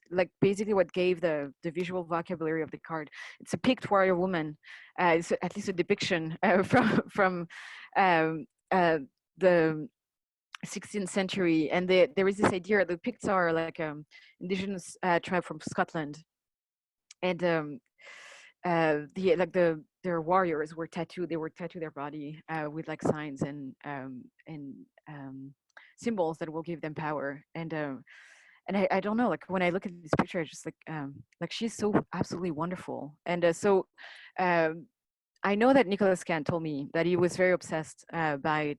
S2: like basically what gave the visual vocabulary of the card. It's a picked warrior woman. It's at least a depiction from um, the 16th century, and there is this idea the Picts are like indigenous tribe from Scotland, and their warriors were tattooed. They were tattooed their body with like signs and symbols that will give them power. And I don't know, like when I look at this picture, I just like she's so absolutely wonderful. And so I know that Nicholas Kant told me that he was very obsessed by,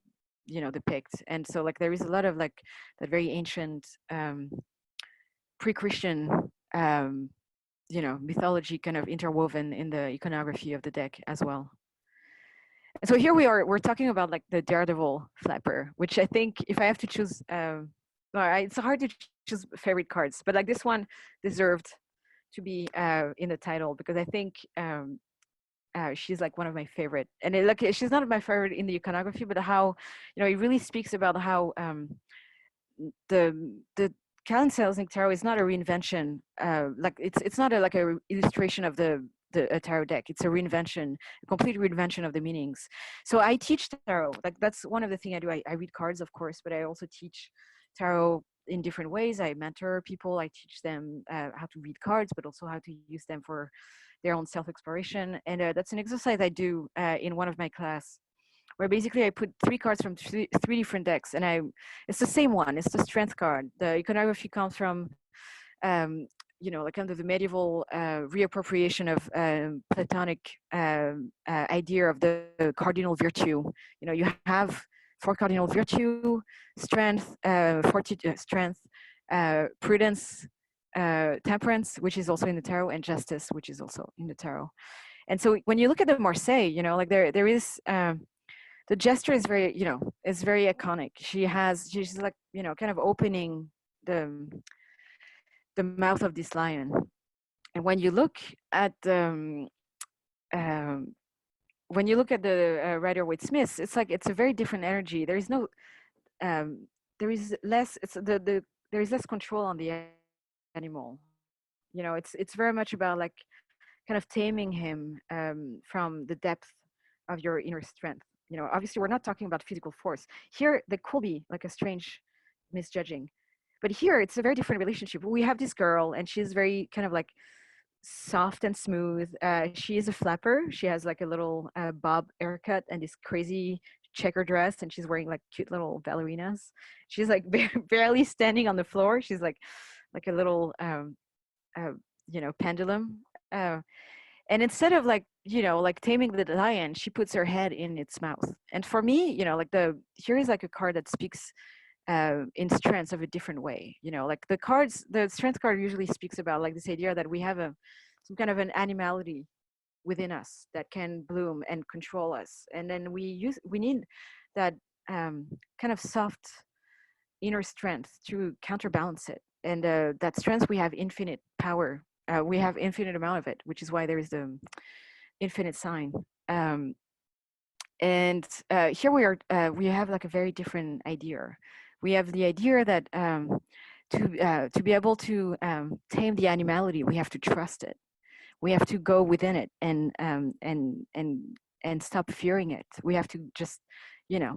S2: you know, the Pict, and so like there is a lot of like that very ancient pre-Christian you know, mythology kind of interwoven in the iconography of the deck as well. And so here we're talking about like the Daredevil flapper, which I think if I have to choose, it's hard to choose favorite cards, but like this one deserved to be in the title because I think she's like one of my favorite. And like she's not my favorite in the iconography, but how, you know, it really speaks about how the Kahn Selesnick tarot is not a reinvention. Like it's not like a illustration of the tarot deck. It's a reinvention, a complete reinvention of the meanings. So I teach tarot. Like that's one of the things I do. I read cards, of course, but I also teach tarot in different ways. I mentor people. I teach them how to read cards, but also how to use them for their own self-exploration. And that's an exercise I do in one of my class, where basically I put 3 cards from three different decks, and it's the same one. It's the strength card. The iconography comes from, you know, like under the medieval reappropriation of Platonic idea of the cardinal virtue. You know, you have 4 cardinal virtue: strength, fortitude, strength, prudence, temperance, which is also in the tarot, and justice, which is also in the tarot. And so when you look at the Marseille, you know, like there is. The gesture is very, you know, is very iconic. She's like, you know, kind of opening the mouth of this lion. And when you look at when you look at the Rider-Waite Smith, it's like it's a very different energy. There is no, there is less. It's there is less control on the animal. You know, it's very much about like kind of taming him from the depth of your inner strength. You know, obviously we're not talking about physical force. Here, there could be like a strange misjudging. But here, it's a very different relationship. We have this girl, and she's very kind of like soft and smooth. She is a flapper. She has like a little bob haircut and this crazy checker dress, and she's wearing like cute little ballerinas. She's like barely standing on the floor. She's like a little, you know, pendulum. And instead of like, you know, like taming the lion, she puts her head in its mouth. And for me, you know, like here is like a card that speaks in strengths of a different way. You know, like the strength card usually speaks about like this idea that we have some kind of an animality within us that can bloom and control us. And then we need that kind of soft inner strength to counterbalance it. And that strength, we have infinite power. We have infinite amount of it, which is why there is the infinite sign. And here we have like a very different idea. We have the idea that to be able to tame the animality, we have to trust it. We have to go within it and stop fearing it. We have to just, you know,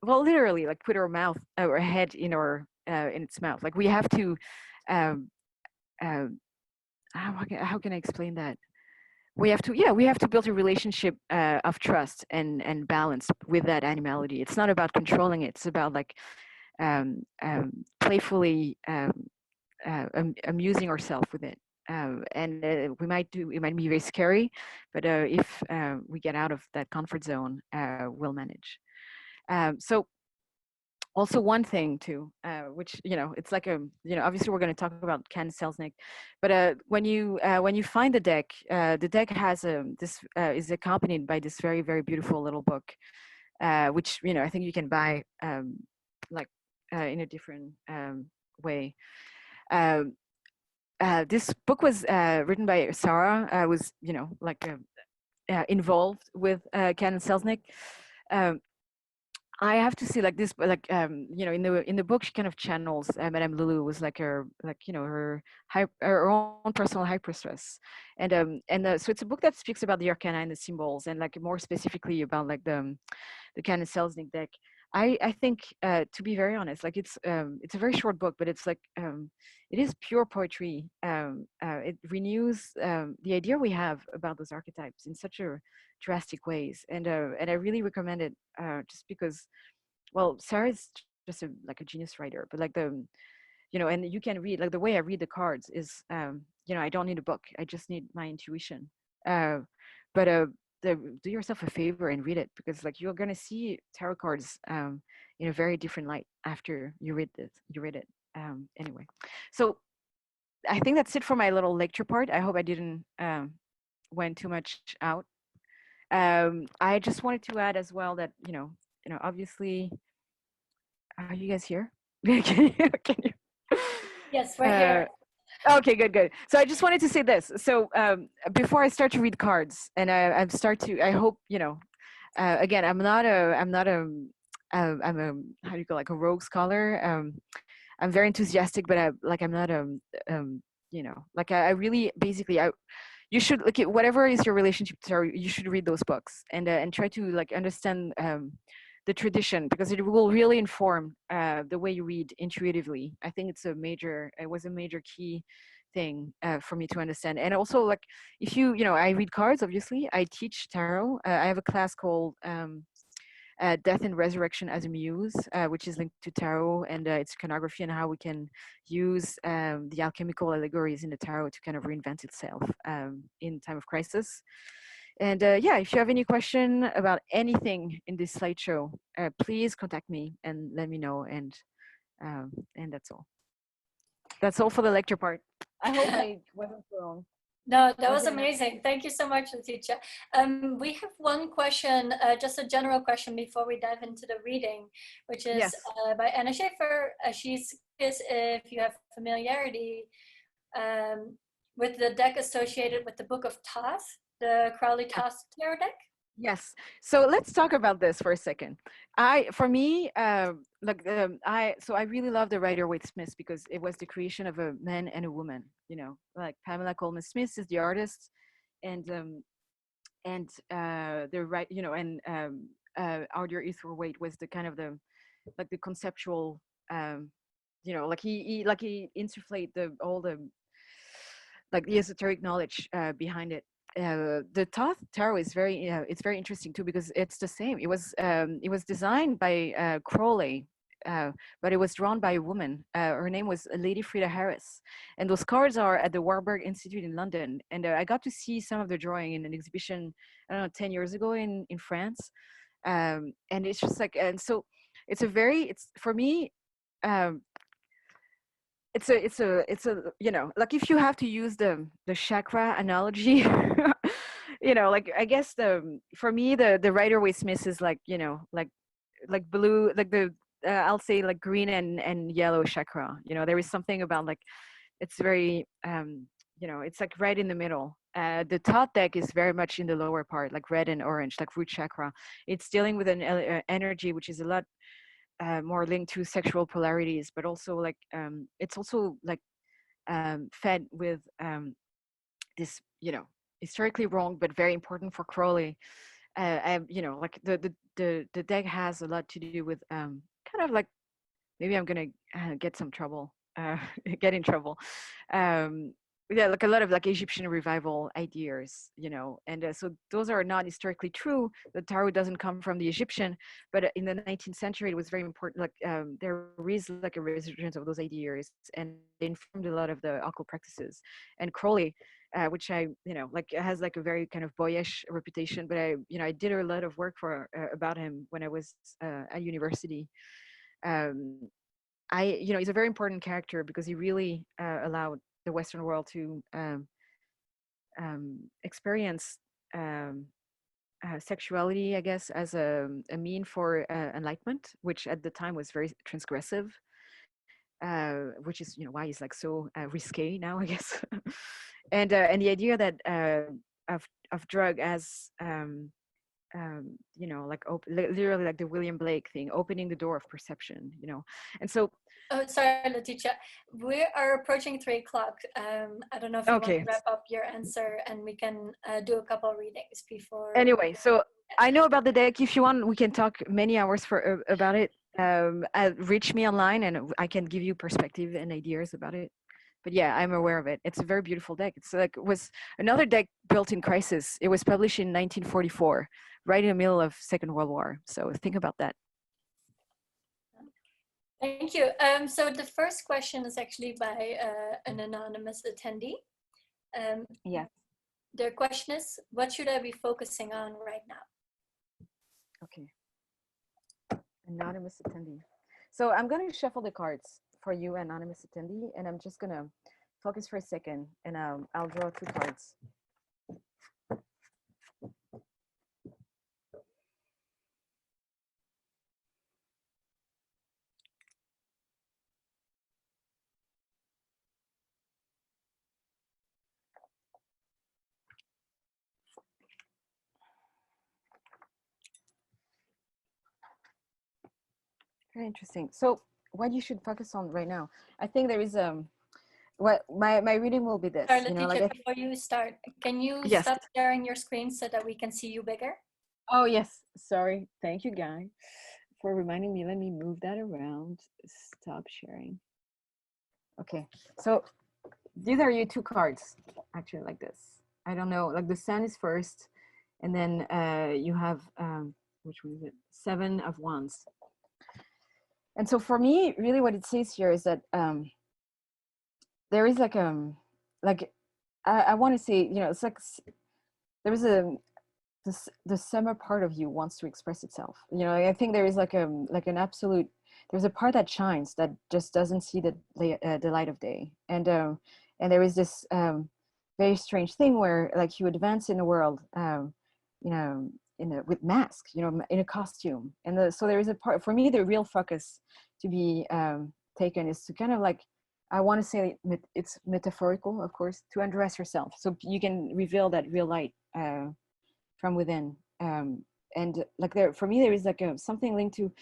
S2: well, literally, like put our mouth, our head in its mouth. Like we have to. How can I explain that? We have to build a relationship of trust and balance with that animality. It's not about controlling it. It's about like playfully amusing ourselves with it. And it might be very scary, but if we get out of that comfort zone, we'll manage. So also one thing too, which it's like a obviously we're going to talk about Kahn Selesnick, but when you find the deck has this is accompanied by this very very beautiful little book, which I think you can buy like in a different way. Um, this book was written by Sarah. Was like involved with Kahn Selesnick. Um, I have to say, like this, like in the book, she kind of channels Madame Lulu was like her her own personal high priestess, and so it's a book that speaks about the arcana and the symbols, and like more specifically about like the Kahn Selesnick deck. I think to be very honest, like it's a very short book, but it's like it is pure poetry. It renews the idea we have about those archetypes in such a drastic ways, and I really recommend it just because, well, Sarah is just like a genius writer, but like and you can read, like the way I read the cards is I don't need a book, I just need my intuition. uh, but do yourself a favor and read it, because like you're gonna see tarot cards in a very different light after you read it. Anyway, so I think that's it for my little lecture part. I hope I didn't went too much out. I just wanted to add as well that obviously, are you guys here? Can you?
S1: Yes, we're
S2: Uh,
S1: here.
S2: okay, good, good. So I just wanted to say this. So before I start to read cards, and I hope again, I'm a, how do you call, like a rogue scholar. I'm very enthusiastic, but I'm not like I really basically you should look at whatever is your relationship to tarot, you should read those books and try to like understand the tradition, because it will really inform the way you read intuitively. I think it was a major key thing for me to understand. And also, like, if I read cards, obviously I teach tarot. I have a class called Death and Resurrection as a Muse, which is linked to tarot and its iconography, and how we can use the alchemical allegories in the tarot to kind of reinvent itself in time of crisis. And yeah, if you have any question about anything in this slideshow, please contact me and let me know. And that's all. That's all for the lecture part. I hope I wasn't wrong.
S1: No, that was
S2: Was it enough?
S1: amazing. Thank you so much, Laetitia. We have one question, just a general question before we dive into the reading, which is
S2: Yes.
S1: by Anna Schaefer. She's curious if you have familiarity with the deck associated with the Book of Thoth, the Crowley Thoth tarot deck.
S2: Yes. So let's talk about this for a second. For me, I really love the Rider-Waite-Smith, because it was the creation of a man and a woman. Like Pamela Coleman Smith is the artist, and the right, Arthur Etherwaite was the kind of the conceptual, like he insufflate all the like the esoteric knowledge behind it. The Thoth tarot is it's very interesting too, because it's the same. It was designed by Crowley, but it was drawn by a woman. Her name was Lady Frida Harris, and those cards are at the Warburg Institute in London. And I got to see some of the drawing in an exhibition, I don't know, 10 years ago in France. And it's just like, and so it's for me. Um, it's a like, if you have to use the chakra analogy, like, I guess for me the Rider-Waite-Smith is like, like blue, like the I'll say like green and yellow chakra. There is something about, like, it's very it's like right in the middle. The Thoth deck is very much in the lower part, like red and orange, like root chakra. It's dealing with an energy which is a lot more linked to sexual polarities, but also like it's also like fed with this, historically wrong but very important for Crowley. Like the deck has a lot to do with kind of like, maybe I'm gonna get some trouble, get in trouble. Um, yeah, like a lot of like Egyptian revival ideas, and so those are not historically true. The tarot doesn't come from the Egyptian, but in the 19th century, it was very important. Like there is like a resurgence of those ideas, and they informed a lot of the occult practices. And Crowley, which I, like, has like a very kind of boyish reputation, but I did a lot of work for about him when I was at university. he's a very important character because he really allowed the Western world to experience sexuality, I guess, as a mean for enlightenment, which at the time was very transgressive, which is why he's like so risque now, I guess. And the idea that of drug as like literally like the William Blake thing, opening the door of perception, and so.
S1: Oh, sorry, Laetitia. We are approaching 3 o'clock. I don't know if you want to
S2: Okay.
S1: wrap up your answer, and we can do a couple readings before.
S2: Anyway, so I know about the deck. If you want, we can talk many hours for about it. Reach me online, and I can give you perspective and ideas about it. But yeah, I'm aware of it. It's a very beautiful deck. It's like was another deck built in crisis. It was published in 1944, right in the middle of Second World War. So think about that.
S1: Thank you. So the first question is actually by an anonymous attendee.
S2: Yeah.
S1: Their question is, what should I be focusing on right now?
S2: Okay. Anonymous attendee. So I'm going to shuffle the cards for you, anonymous attendee, and I'm just going to focus for a second, and I'll draw 2 cards. Very interesting. So what you should focus on right now, I think there is what my reading will be this.
S1: Sorry, Laetitia, before you start, can you stop sharing your screen so that we can see you bigger?
S2: Oh yes, sorry. Thank you, Guy, for reminding me. Let me move that around. Stop sharing. Okay, so these are your 2 cards, actually, like this. I don't know, like the Sun is first, and then you have which one is it? 7 of Wands. And so for me, really what it says here is that there is like I want to say, it's like there is the summer part of you wants to express itself. I think there is like an absolute, there's a part that shines that just doesn't see the light of day. And there is this very strange thing where like you advance in the world, with mask, in a costume. And so there is a part, for me, the real focus to be taken is to kind of like, I want to say it's metaphorical, of course, to undress yourself so you can reveal that real light from within. And like for me, there is like something linked to,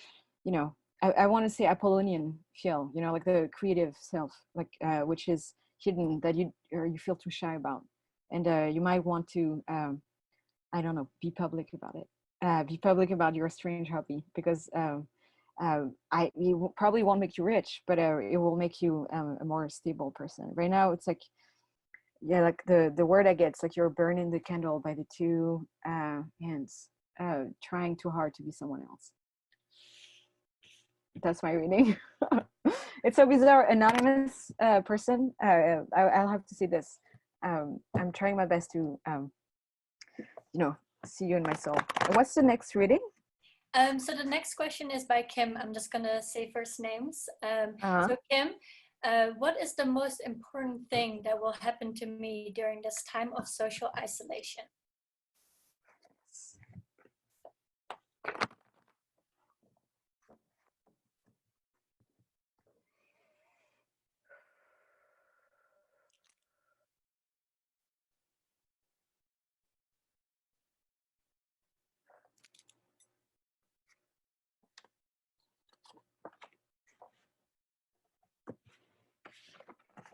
S2: I want to say Apollonian feel, like the creative self, like which is hidden, that you feel too shy about. And you might want to, I don't know, be public about it. Be public about your strange hobby, because it probably won't make you rich, but it will make you a more stable person. Right now, it's like, yeah, like the word I get, it's like you're burning the candle by the 2 hands, trying too hard to be someone else. That's my reading. It's so bizarre. Anonymous person, I'll have to say this. I'm trying my best to, see you in my soul. What's the next reading?
S1: So the next question is by Kim. I'm just gonna say first names. So Kim, what is the most important thing that will happen to me during this time of social isolation?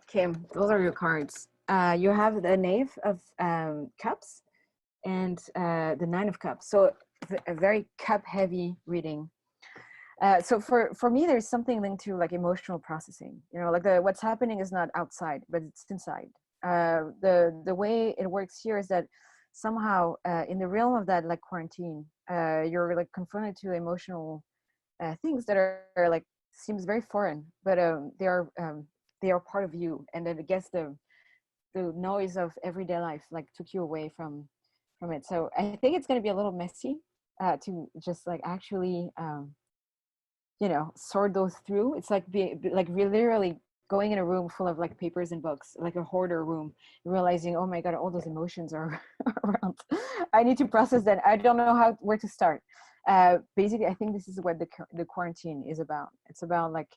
S2: Kim, those are your cards. You have the Knave of Cups and the 9 of Cups. So a very cup-heavy reading. So for me, there's something linked to like emotional processing. Like what's happening is not outside, but it's inside. The way it works here is that somehow in the realm of that like quarantine, you're like confronted to emotional things that are like seems very foreign, but they are part of you. And then I guess the noise of everyday life like took you away from it. So I think it's going to be a little messy to just like actually you know, sort those through. It's like literally going in a room full of like papers and books, like a hoarder room, realizing, oh my god, all those emotions are around. I need to process that. I don't know where to start. Basically, I think this is what the quarantine is about. It's about like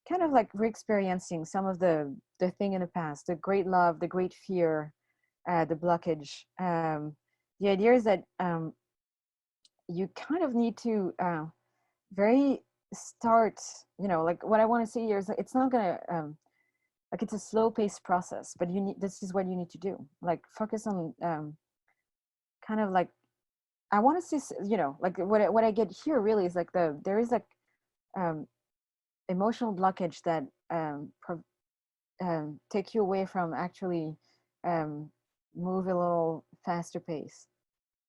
S2: kind of like re-experiencing some of the thing in the past, the great love, the great fear, the blockage. The idea is that you kind of need to very start, you know, like what I want to say here is that it's not gonna like it's a slow paced process, but you need, this is what you need to do, like focus on kind of like, I want to see, you know, like what I get here really is like there is like um emotional blockage that take you away from actually um move a little faster pace,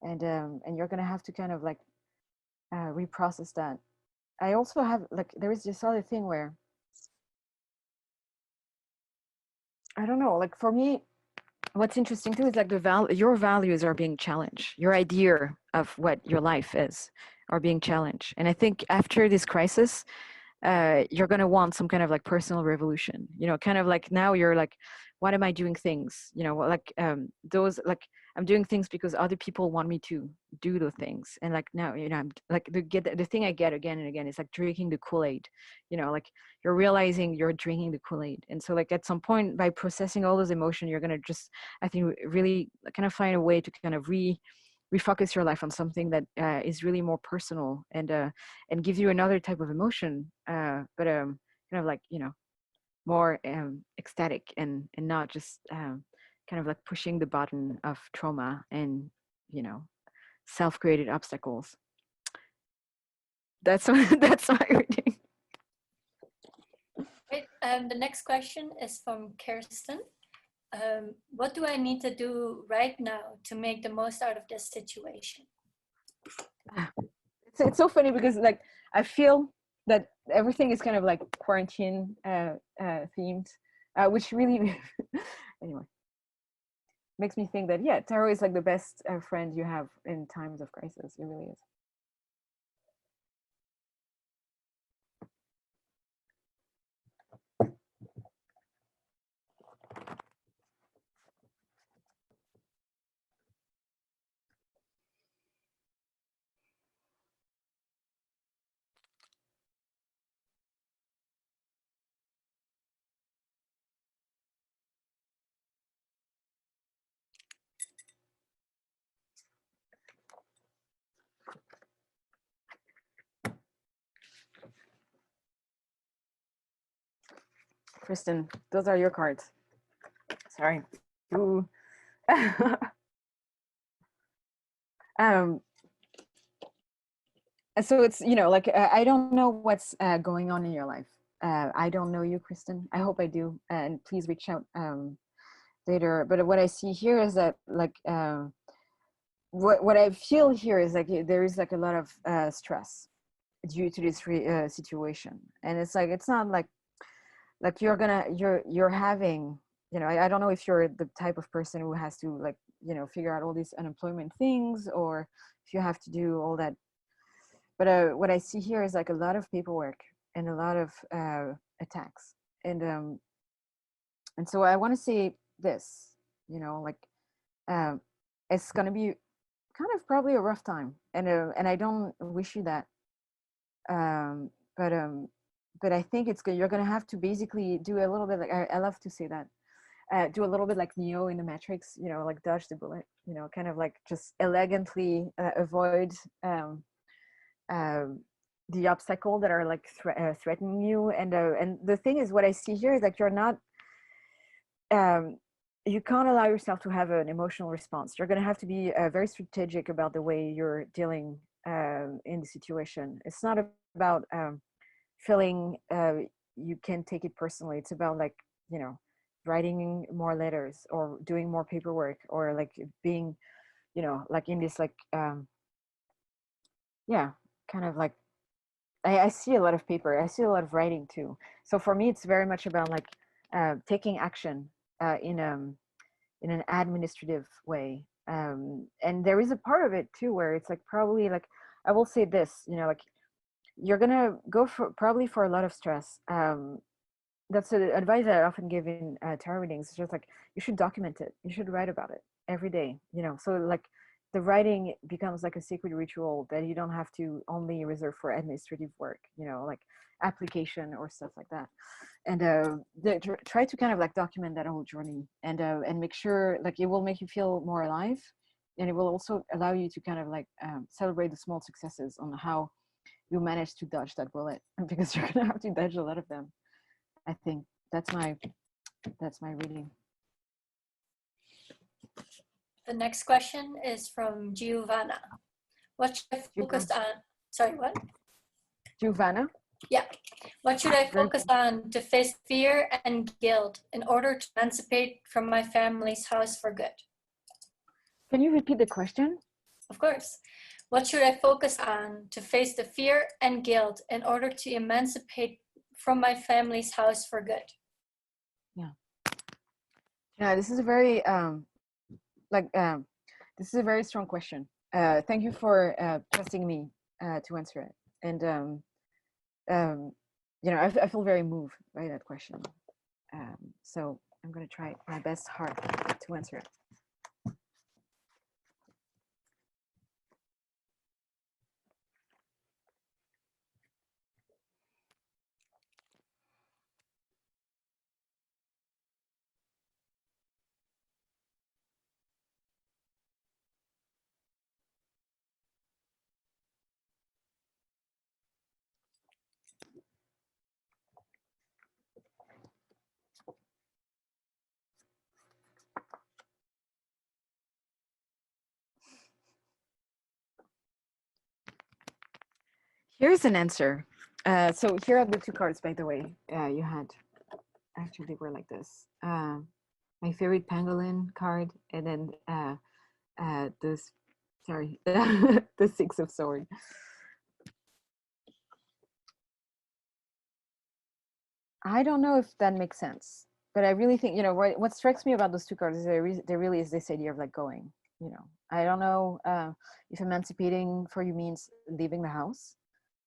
S2: and you're gonna have to kind of like reprocess that. I also have like, there is this other thing where I don't know, like for me, what's interesting too is like your values are being challenged. Your idea of what your life is are being challenged. And I think after this crisis, you're going to want some kind of like personal revolution, you know, kind of like now you're like, what am I doing things, you know, like those, like I'm doing things because other people want me to do those things. And like now, you know, I'm like the thing I get again and again is like drinking the Kool-Aid, you know, like you're realizing you're drinking the Kool-Aid. And so like at some point, by processing all those emotions, you're going to just, I think, really kind of find a way to kind of refocus your life on something that is really more personal and gives you another type of emotion, but kind of like, you know, more ecstatic and not just kind of like pushing the button of trauma and, you know, self-created obstacles. That's that's my reading.
S1: Great. The next question is from Kirsten. What do I need to do right now to make the most out of this situation?
S2: It's so funny because like I feel that everything is kind of like quarantine themed, which really anyway makes me think that, yeah, tarot is like the best friend you have in times of crisis. It really is. Kristen, those are your cards. Sorry. Ooh. um so it's, you know, like I don't know what's going on in your life. I don't know you, Kristen. I hope I do, and please reach out later. But what I see here is that like what I feel here is like there is like a lot of stress due to this situation, and it's like it's not like you're having, you know, I don't know if you're the type of person who has to like, you know, figure out all these unemployment things, or if you have to do all that. But what I see here is like a lot of paperwork and a lot of attacks, and so I want to say this, you know, like it's gonna be kind of probably a rough time, and I don't wish you that, um, but um, but I think it's good. You're gonna have to basically do a little bit like I love to say that. Do a little bit like Neo in the Matrix, you know, like dodge the bullet, you know, kind of like just elegantly avoid um, the obstacle that are like threatening you. And the thing is, what I see here is like you're not, um, you can't allow yourself to have an emotional response. You're going to have to be very strategic about the way you're dealing in the situation. It's not about feeling you can take it personally. It's about like, you know, writing more letters or doing more paperwork or like being, you know, like in this like yeah, kind of like I see a lot of paper. I see a lot of writing too. So for me, it's very much about like taking action in an administrative way. And there is a part of it too where it's like probably like I will say this, you know, like you're gonna go for probably for a lot of stress. That's the advice that I often give in tarot readings. It's just like you should document it. You should write about it every day. You know, so like the writing becomes like a sacred ritual that you don't have to only reserve for administrative work. You know, like application or stuff like that. And try to kind of like document that whole journey and make sure like it will make you feel more alive, and it will also allow you to kind of like celebrate the small successes on how you manage to dodge that bullet because you're gonna have to dodge a lot of them. I think that's my reading.
S1: The next question is from Giovanna. What should I focus on? Sorry, what?
S2: Giovanna?
S1: Yeah. What should I focus on to face fear and guilt in order to emancipate from my family's house for good?
S2: Can you repeat the question?
S1: Of course. What should I focus on to face the fear and guilt in order to emancipate from my family's house for good?
S2: Yeah, this is a very this is a very strong question. Thank you for trusting me to answer it. And you know, I feel very moved by that question. So I'm going to try my best hard to answer it. Here's an answer. So here are the two cards, by the way. You had, actually they were like this. My favorite pangolin card, and then this, sorry, the Six of Swords. I don't know if that makes sense, but I really think, you know, what strikes me about those two cards is there really is this idea of like going, you know. I don't know if emancipating for you means leaving the house,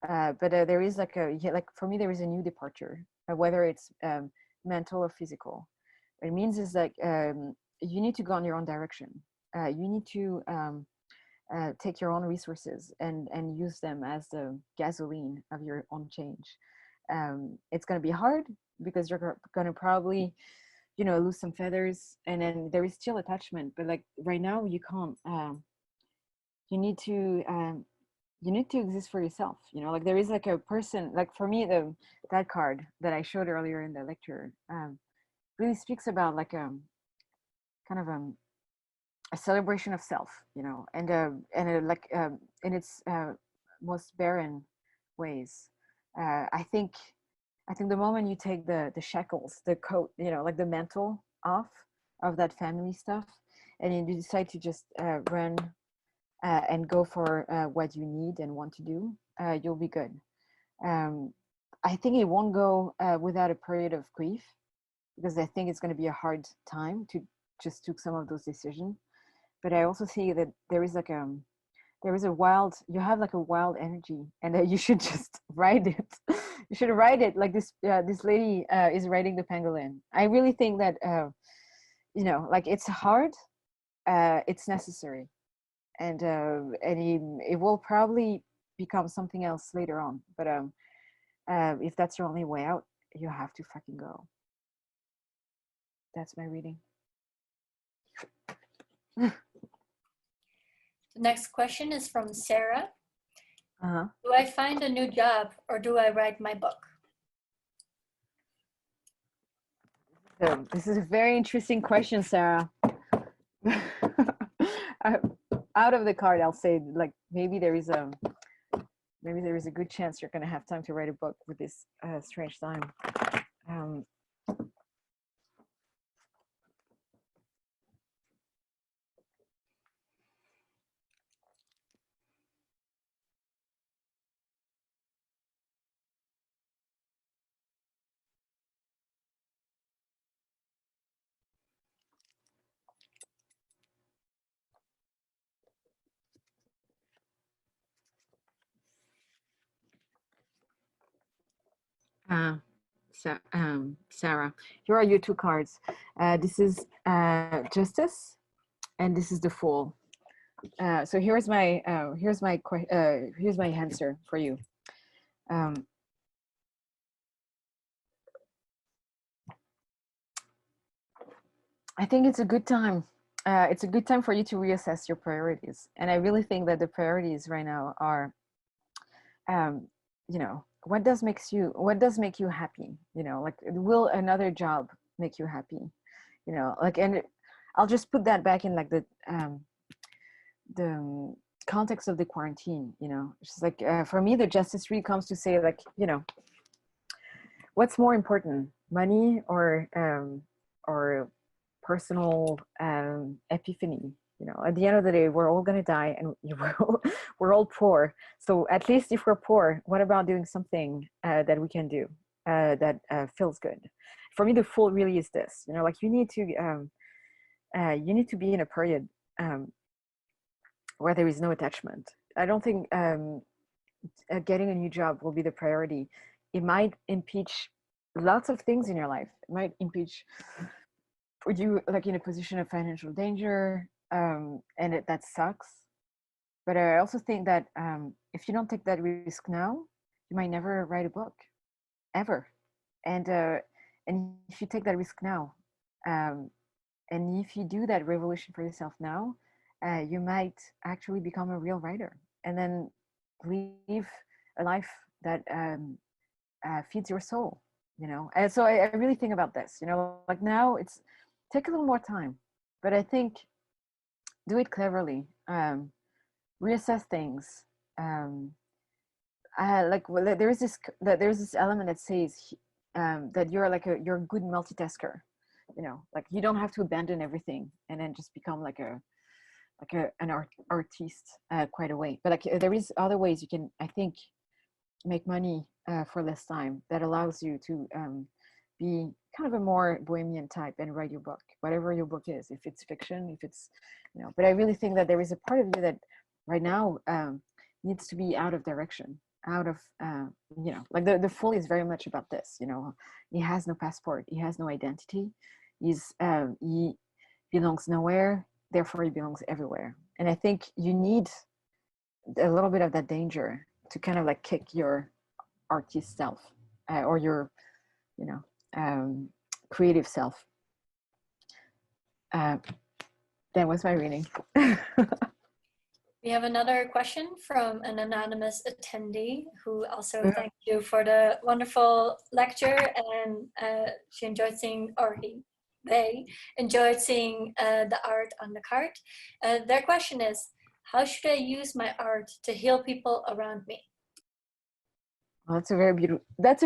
S2: but there is like like for me, there is a new departure, whether it's mental or physical. What it means is like you need to go in your own direction. You need to take your own resources and use them as the gasoline of your own change. It's going to be hard because you're going to probably, you know, lose some feathers, and then there is still attachment, but like right now you can't. You need to exist for yourself, you know. Like there is like a person, like for me, that card that I showed earlier in the lecture really speaks about like kind of a celebration of self, you know, and like in its most barren ways. I think the moment you take the shackles, the coat, you know, like the mantle off of that family stuff, and you decide to just run and go for what you need and want to do, you'll be good. I think it won't go without a period of grief, because I think it's going to be a hard time to just took some of those decisions. But I also see that there is like you have like a wild energy, and that you should just ride it. You should ride it like this lady is riding the pangolin. I really think that you know, like it's hard, it's necessary, and it will probably become something else later on. But if that's your only way out, you have to fucking go. That's my reading.
S1: The next question is from Sarah.
S2: Uh-huh.
S1: Do I find a new job or do I write my book?
S2: So this is a very interesting question, Sarah. Out of the card, I'll say like maybe there is a good chance you're going to have time to write a book with this strange time. Sarah, here are your two cards. This is Justice, and this is the Fool. So here's my answer for you. I think it's a good time. It's a good time for you to reassess your priorities, and I really think that the priorities right now are, you know, what does make you happy? You know, like, will another job make you happy? You know, like, and I'll just put that back in like the context of the quarantine. You know, it's just like, for me, the justice really comes to say, like, you know, what's more important, money or personal epiphany? You know, at the end of the day, we're all gonna die, and we're all poor. So at least if we're poor, what about doing something that we can do that feels good? For me, the Fool really is this. You know, like, you need to be in a period where there is no attachment. I don't think getting a new job will be the priority. It might impeach lots of things in your life. It might impeach, put you like in a position of financial danger, and that sucks. But I also think that if you don't take that risk now, you might never write a book, ever. And if you take that risk now, and if you do that revolution for yourself now, you might actually become a real writer, and then live a life that feeds your soul. You know, and so I really think about this. You know, like, now it's take a little more time, but I think do it cleverly. Reassess things. Like, well, there's this element that says that you're a good multitasker. You know, like, you don't have to abandon everything and then just become like an artist quite away. But like, there is other ways you can, I think, make money for less time that allows you to be kind of a more bohemian type and write your book, whatever your book is, if it's fiction, if it's, you know. But I really think that there is a part of you that right now needs to be out of direction, out of, you know, like, the Fool is very much about this. You know, he has no passport, he has no identity, he belongs nowhere, therefore he belongs everywhere. And I think you need a little bit of that danger to kind of like kick your artist self or your, you know, creative self. That was my reading.
S1: We have another question from an anonymous attendee who also thanked you for the wonderful lecture, and she enjoyed seeing, or they enjoyed seeing the art on the card. Their question is, how should I use my art to heal people around me?
S2: Well, that's a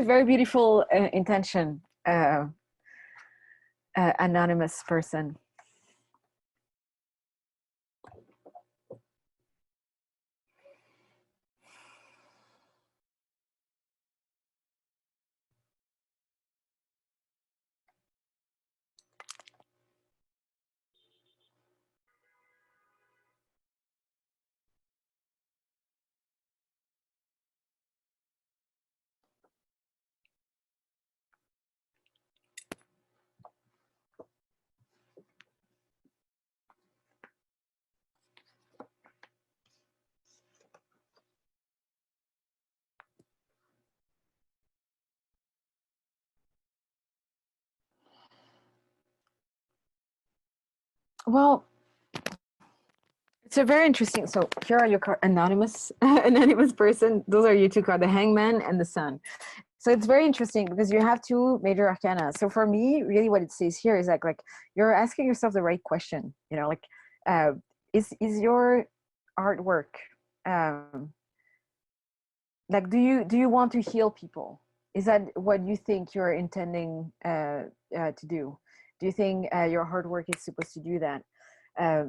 S2: very beautiful intention, anonymous person. Well, it's a very interesting. So here are your cards, anonymous, anonymous person. Those are your two cards, the Hangman and the Sun. So it's very interesting because you have two major arcana. So for me, really what it says here is like you're asking yourself the right question. You know, like, is your artwork, like, do you want to heal people? Is that what you think you're intending to do? Do you think your hard work is supposed to do that?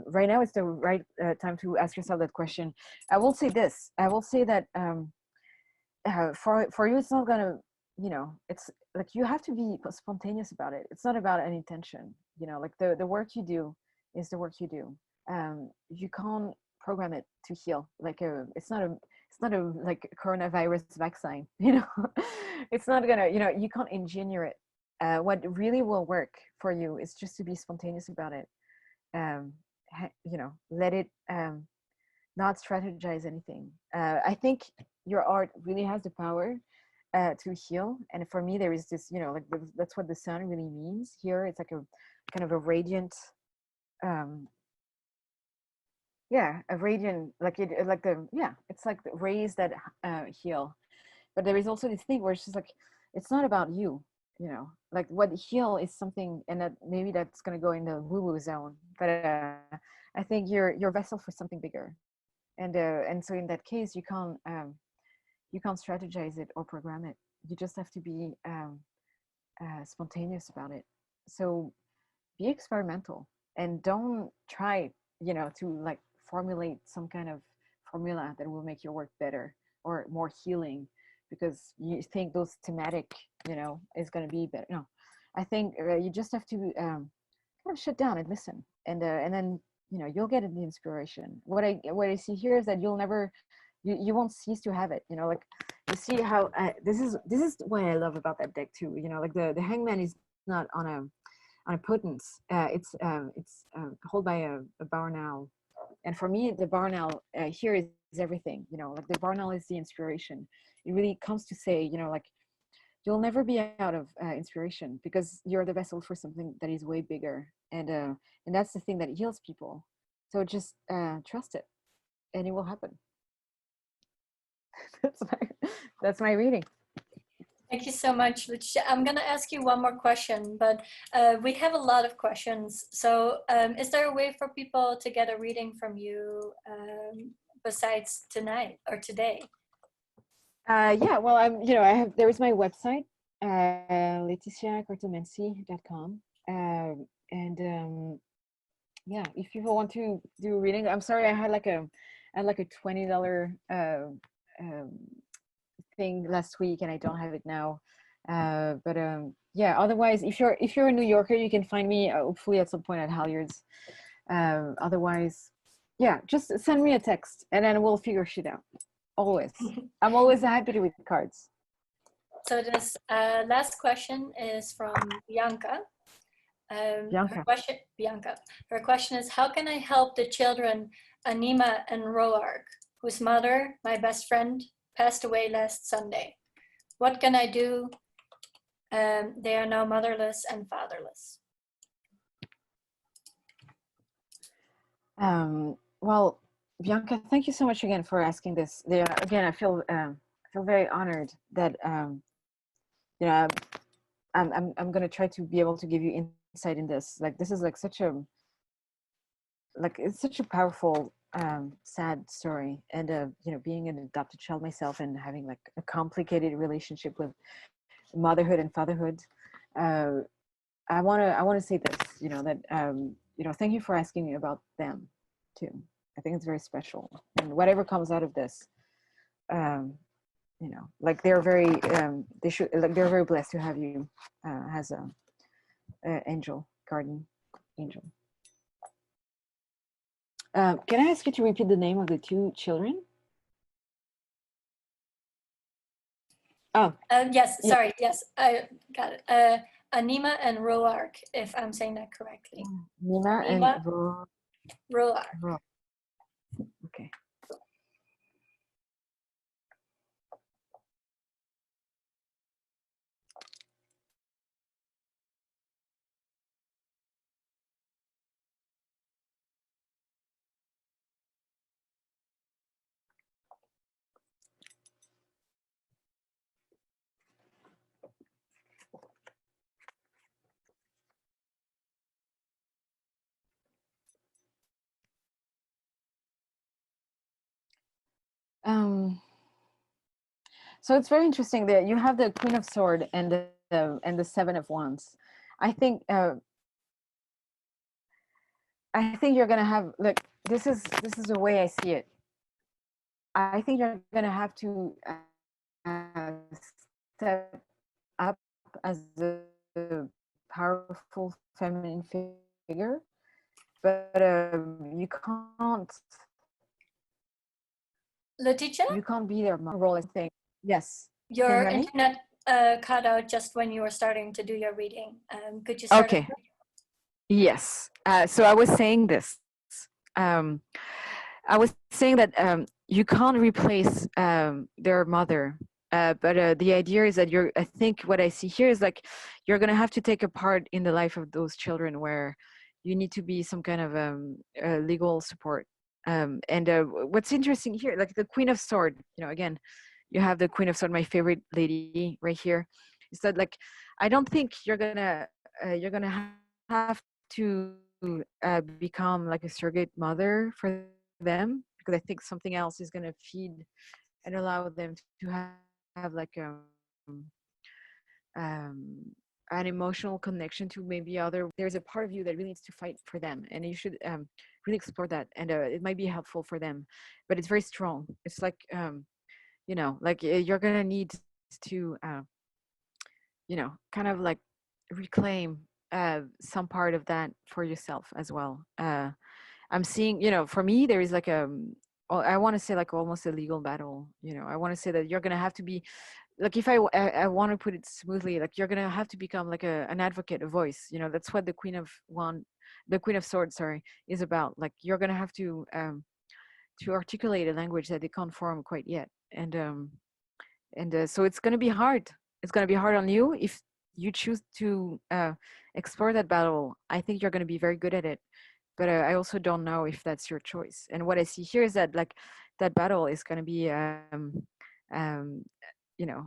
S2: Right now it's the right time to ask yourself that question. I will say this. I will say that for you, it's not gonna, you know, it's like you have to be spontaneous about it. It's not about an intention. You know, like the work you do is the work you do. You can't program it to heal. Like it's not a like coronavirus vaccine. You know, it's not gonna, you know, you can't engineer it. What really will work for you is just to be spontaneous about it. You know, let it not strategize anything. I think your art really has the power to heal. And for me, there is this, you know, like that's what the sun really means here. It's like a kind of a radiant, yeah, a radiant, like it, like the, yeah, it's like the rays that heal. But there is also this thing where it's just like, it's not about you, you know, like what heal is something, and that maybe that's going to go in the woo-woo zone. But I think you're a vessel for something bigger. And so in that case, you can't strategize it or program it. You just have to be spontaneous about it. So be experimental and don't try, you know, to like formulate some kind of formula that will make your work better or more healing because you think those thematic, you know, is going to be better. No, I think you just have to kind of shut down and listen, and then, you know, you'll get the inspiration. What I see here is that you'll never, you won't cease to have it. You know, like you see how this is what I love about that deck too. You know, like the hangman is not on a potence. It's held by a Barnal, and for me the Barnal here is everything. You know, like the Barnal is the inspiration. It really comes to say, you know, like you'll never be out of inspiration because you're the vessel for something that is way bigger, and that's the thing that heals people. So just trust it, and it will happen. That's my reading.
S1: Thank you so much, Laetitia. I'm going to ask you one more question, but we have a lot of questions. So is there a way for people to get a reading from you besides tonight or today?
S2: Yeah, well, you know, there is my website, LaetitiaCartomancy.com. And yeah, if people want to do a reading, I'm sorry, I had like a $20 thing last week and I don't have it now. But yeah, otherwise, if you're a New Yorker, you can find me hopefully at some point at Halyards. Otherwise, yeah, just send me a text and then we'll figure shit out. Always. I'm always happy to read cards.
S1: So this last question is from Bianca.
S2: Bianca.
S1: Her question is, how can I help the children Anima and Roark, whose mother, my best friend, passed away last Sunday? What can I do? They are now motherless and fatherless.
S2: Well, Bianca, thank you so much again for asking this. Again, I feel very honored that you know, I'm gonna try to be able to give you insight in this. Like this is like it's such a powerful sad story, and you know, being an adopted child myself and having like a complicated relationship with motherhood and fatherhood. I want to say this, you know, that you know, thank you for asking me about them too. I think it's very special, and whatever comes out of this, you know, like they're very they're very blessed to have you as a angel, guardian angel. Can I ask you to repeat the name of the two children? Oh,
S1: yes, sorry, yes, I got it. Anima and Roark, if I'm saying that correctly.
S2: Nima and
S1: Roark.
S2: Okay. So it's very interesting that you have the Queen of Swords and the Seven of Wands. I think you're gonna have, like, this is the way I see it. I think you're gonna have to step up as a powerful feminine figure, but you can't.
S1: Laetitia?
S2: You can't be their mom role as thing. Yes.
S1: Your internet cut out just when you were starting to do your reading. Could you start?
S3: Okay. Yes. So I was saying this. Um, I was saying that you can't replace their mother, but the idea is that I think what I see here is like you're gonna have to take a part in the life of those children where you need to be some kind of legal support. And what's interesting here, like the Queen of Sword, again, you have the Queen of Sword, my favorite lady right here, is that like I don't think you're gonna have to become like a surrogate mother for them, because I think something else is going to feed and allow them to have like um, an emotional connection to maybe other. There's a part of you that really needs to fight for them, and you should really explore that. And it might be helpful for them, but it's very strong. It's like like you're gonna need to kind of like reclaim some part of that for yourself as well. I'm seeing, for me, there is like I want to say like almost a legal battle. I want to say that you're gonna have to be like, if I want to put it smoothly, like you're gonna have to become like an advocate, a voice. That's what the Queen of Swords, sorry, is about. Like you're gonna have to articulate a language that they can't form quite yet, and so it's gonna be hard. It's gonna be hard on you if you choose to explore that battle. I think you're gonna be very good at it, but I also don't know if that's your choice. And what I see here is that like that battle is going to be um,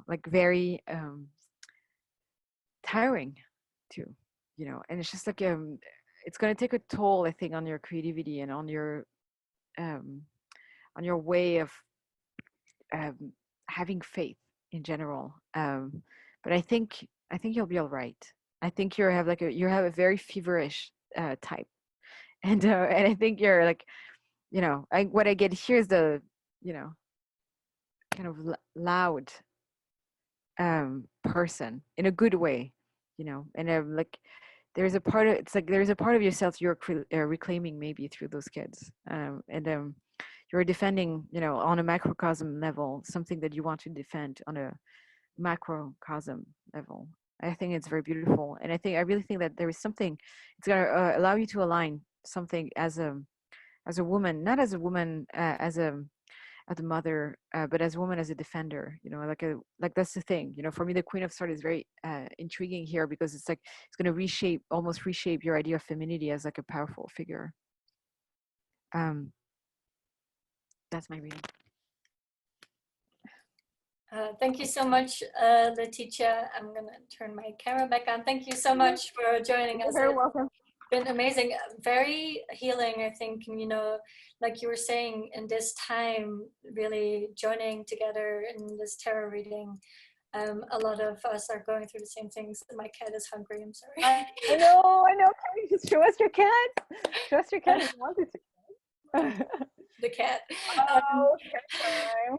S3: like very tiring too, and it's just like it's going to take a toll, I think, on your creativity and um, on your way of um, having faith in general. But I think you'll be all right. I think you have a very feverish type, and I think you're like, what I get here is the kind of loud person in a good way, and like there's a part of yourself you're reclaiming maybe through those kids, and you're defending, on a macrocosm level, something that you want to defend on a macrocosm level. I think it's very beautiful, and I really think that there is something. It's gonna allow you to align something as a woman, not as a woman as a mother, but as a woman, as a defender. Like that's the thing. For me, the Queen of Swords is very intriguing here, because it's like it's going to almost reshape your idea of femininity as like a powerful figure. That's my reading.
S1: Thank you so much, Laetitia. I'm going to turn my camera back on. Thank you so much for joining us.
S2: You're very welcome.
S1: It's been amazing, very healing, I think. Like you were saying, in this time, really joining together in this tarot reading. A lot of us are going through the same things. My cat is hungry. I'm sorry.
S2: I know. Can you just show us your cat? Show us your cat if you wanted to.
S1: The cat.
S2: Oh, cat time.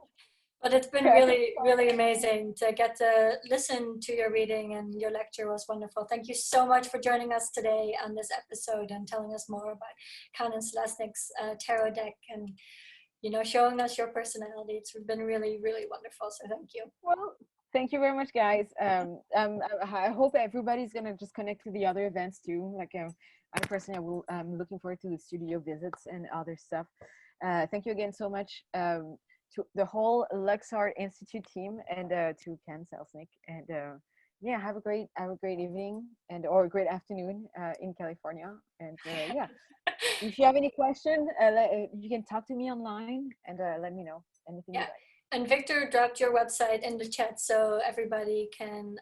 S1: But it's been really, really amazing to get to listen to your reading, and your lecture was wonderful. Thank you so much for joining us today on this episode and telling us more about Kahn Selesnick's tarot deck, and showing us your personality. It's been really, really wonderful. So thank you.
S2: Well, thank you very much, guys. I hope everybody's gonna just connect to the other events too. Like I personally, I'm looking forward to the studio visits and other stuff. Thank you again so much. To the whole LuxArt Institute team, and to Kahn Selesnick, and yeah, have a great evening or a great afternoon in California, and yeah, if you have any question, you can talk to me online, and let me know anything you like.
S1: And Victor dropped your website in the chat, so everybody can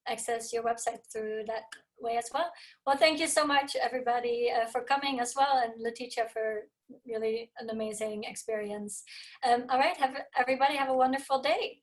S1: access your website through that way as well. Well, thank you so much, everybody, for coming as well, and Laetitia for really an amazing experience. All right, everybody have a wonderful day.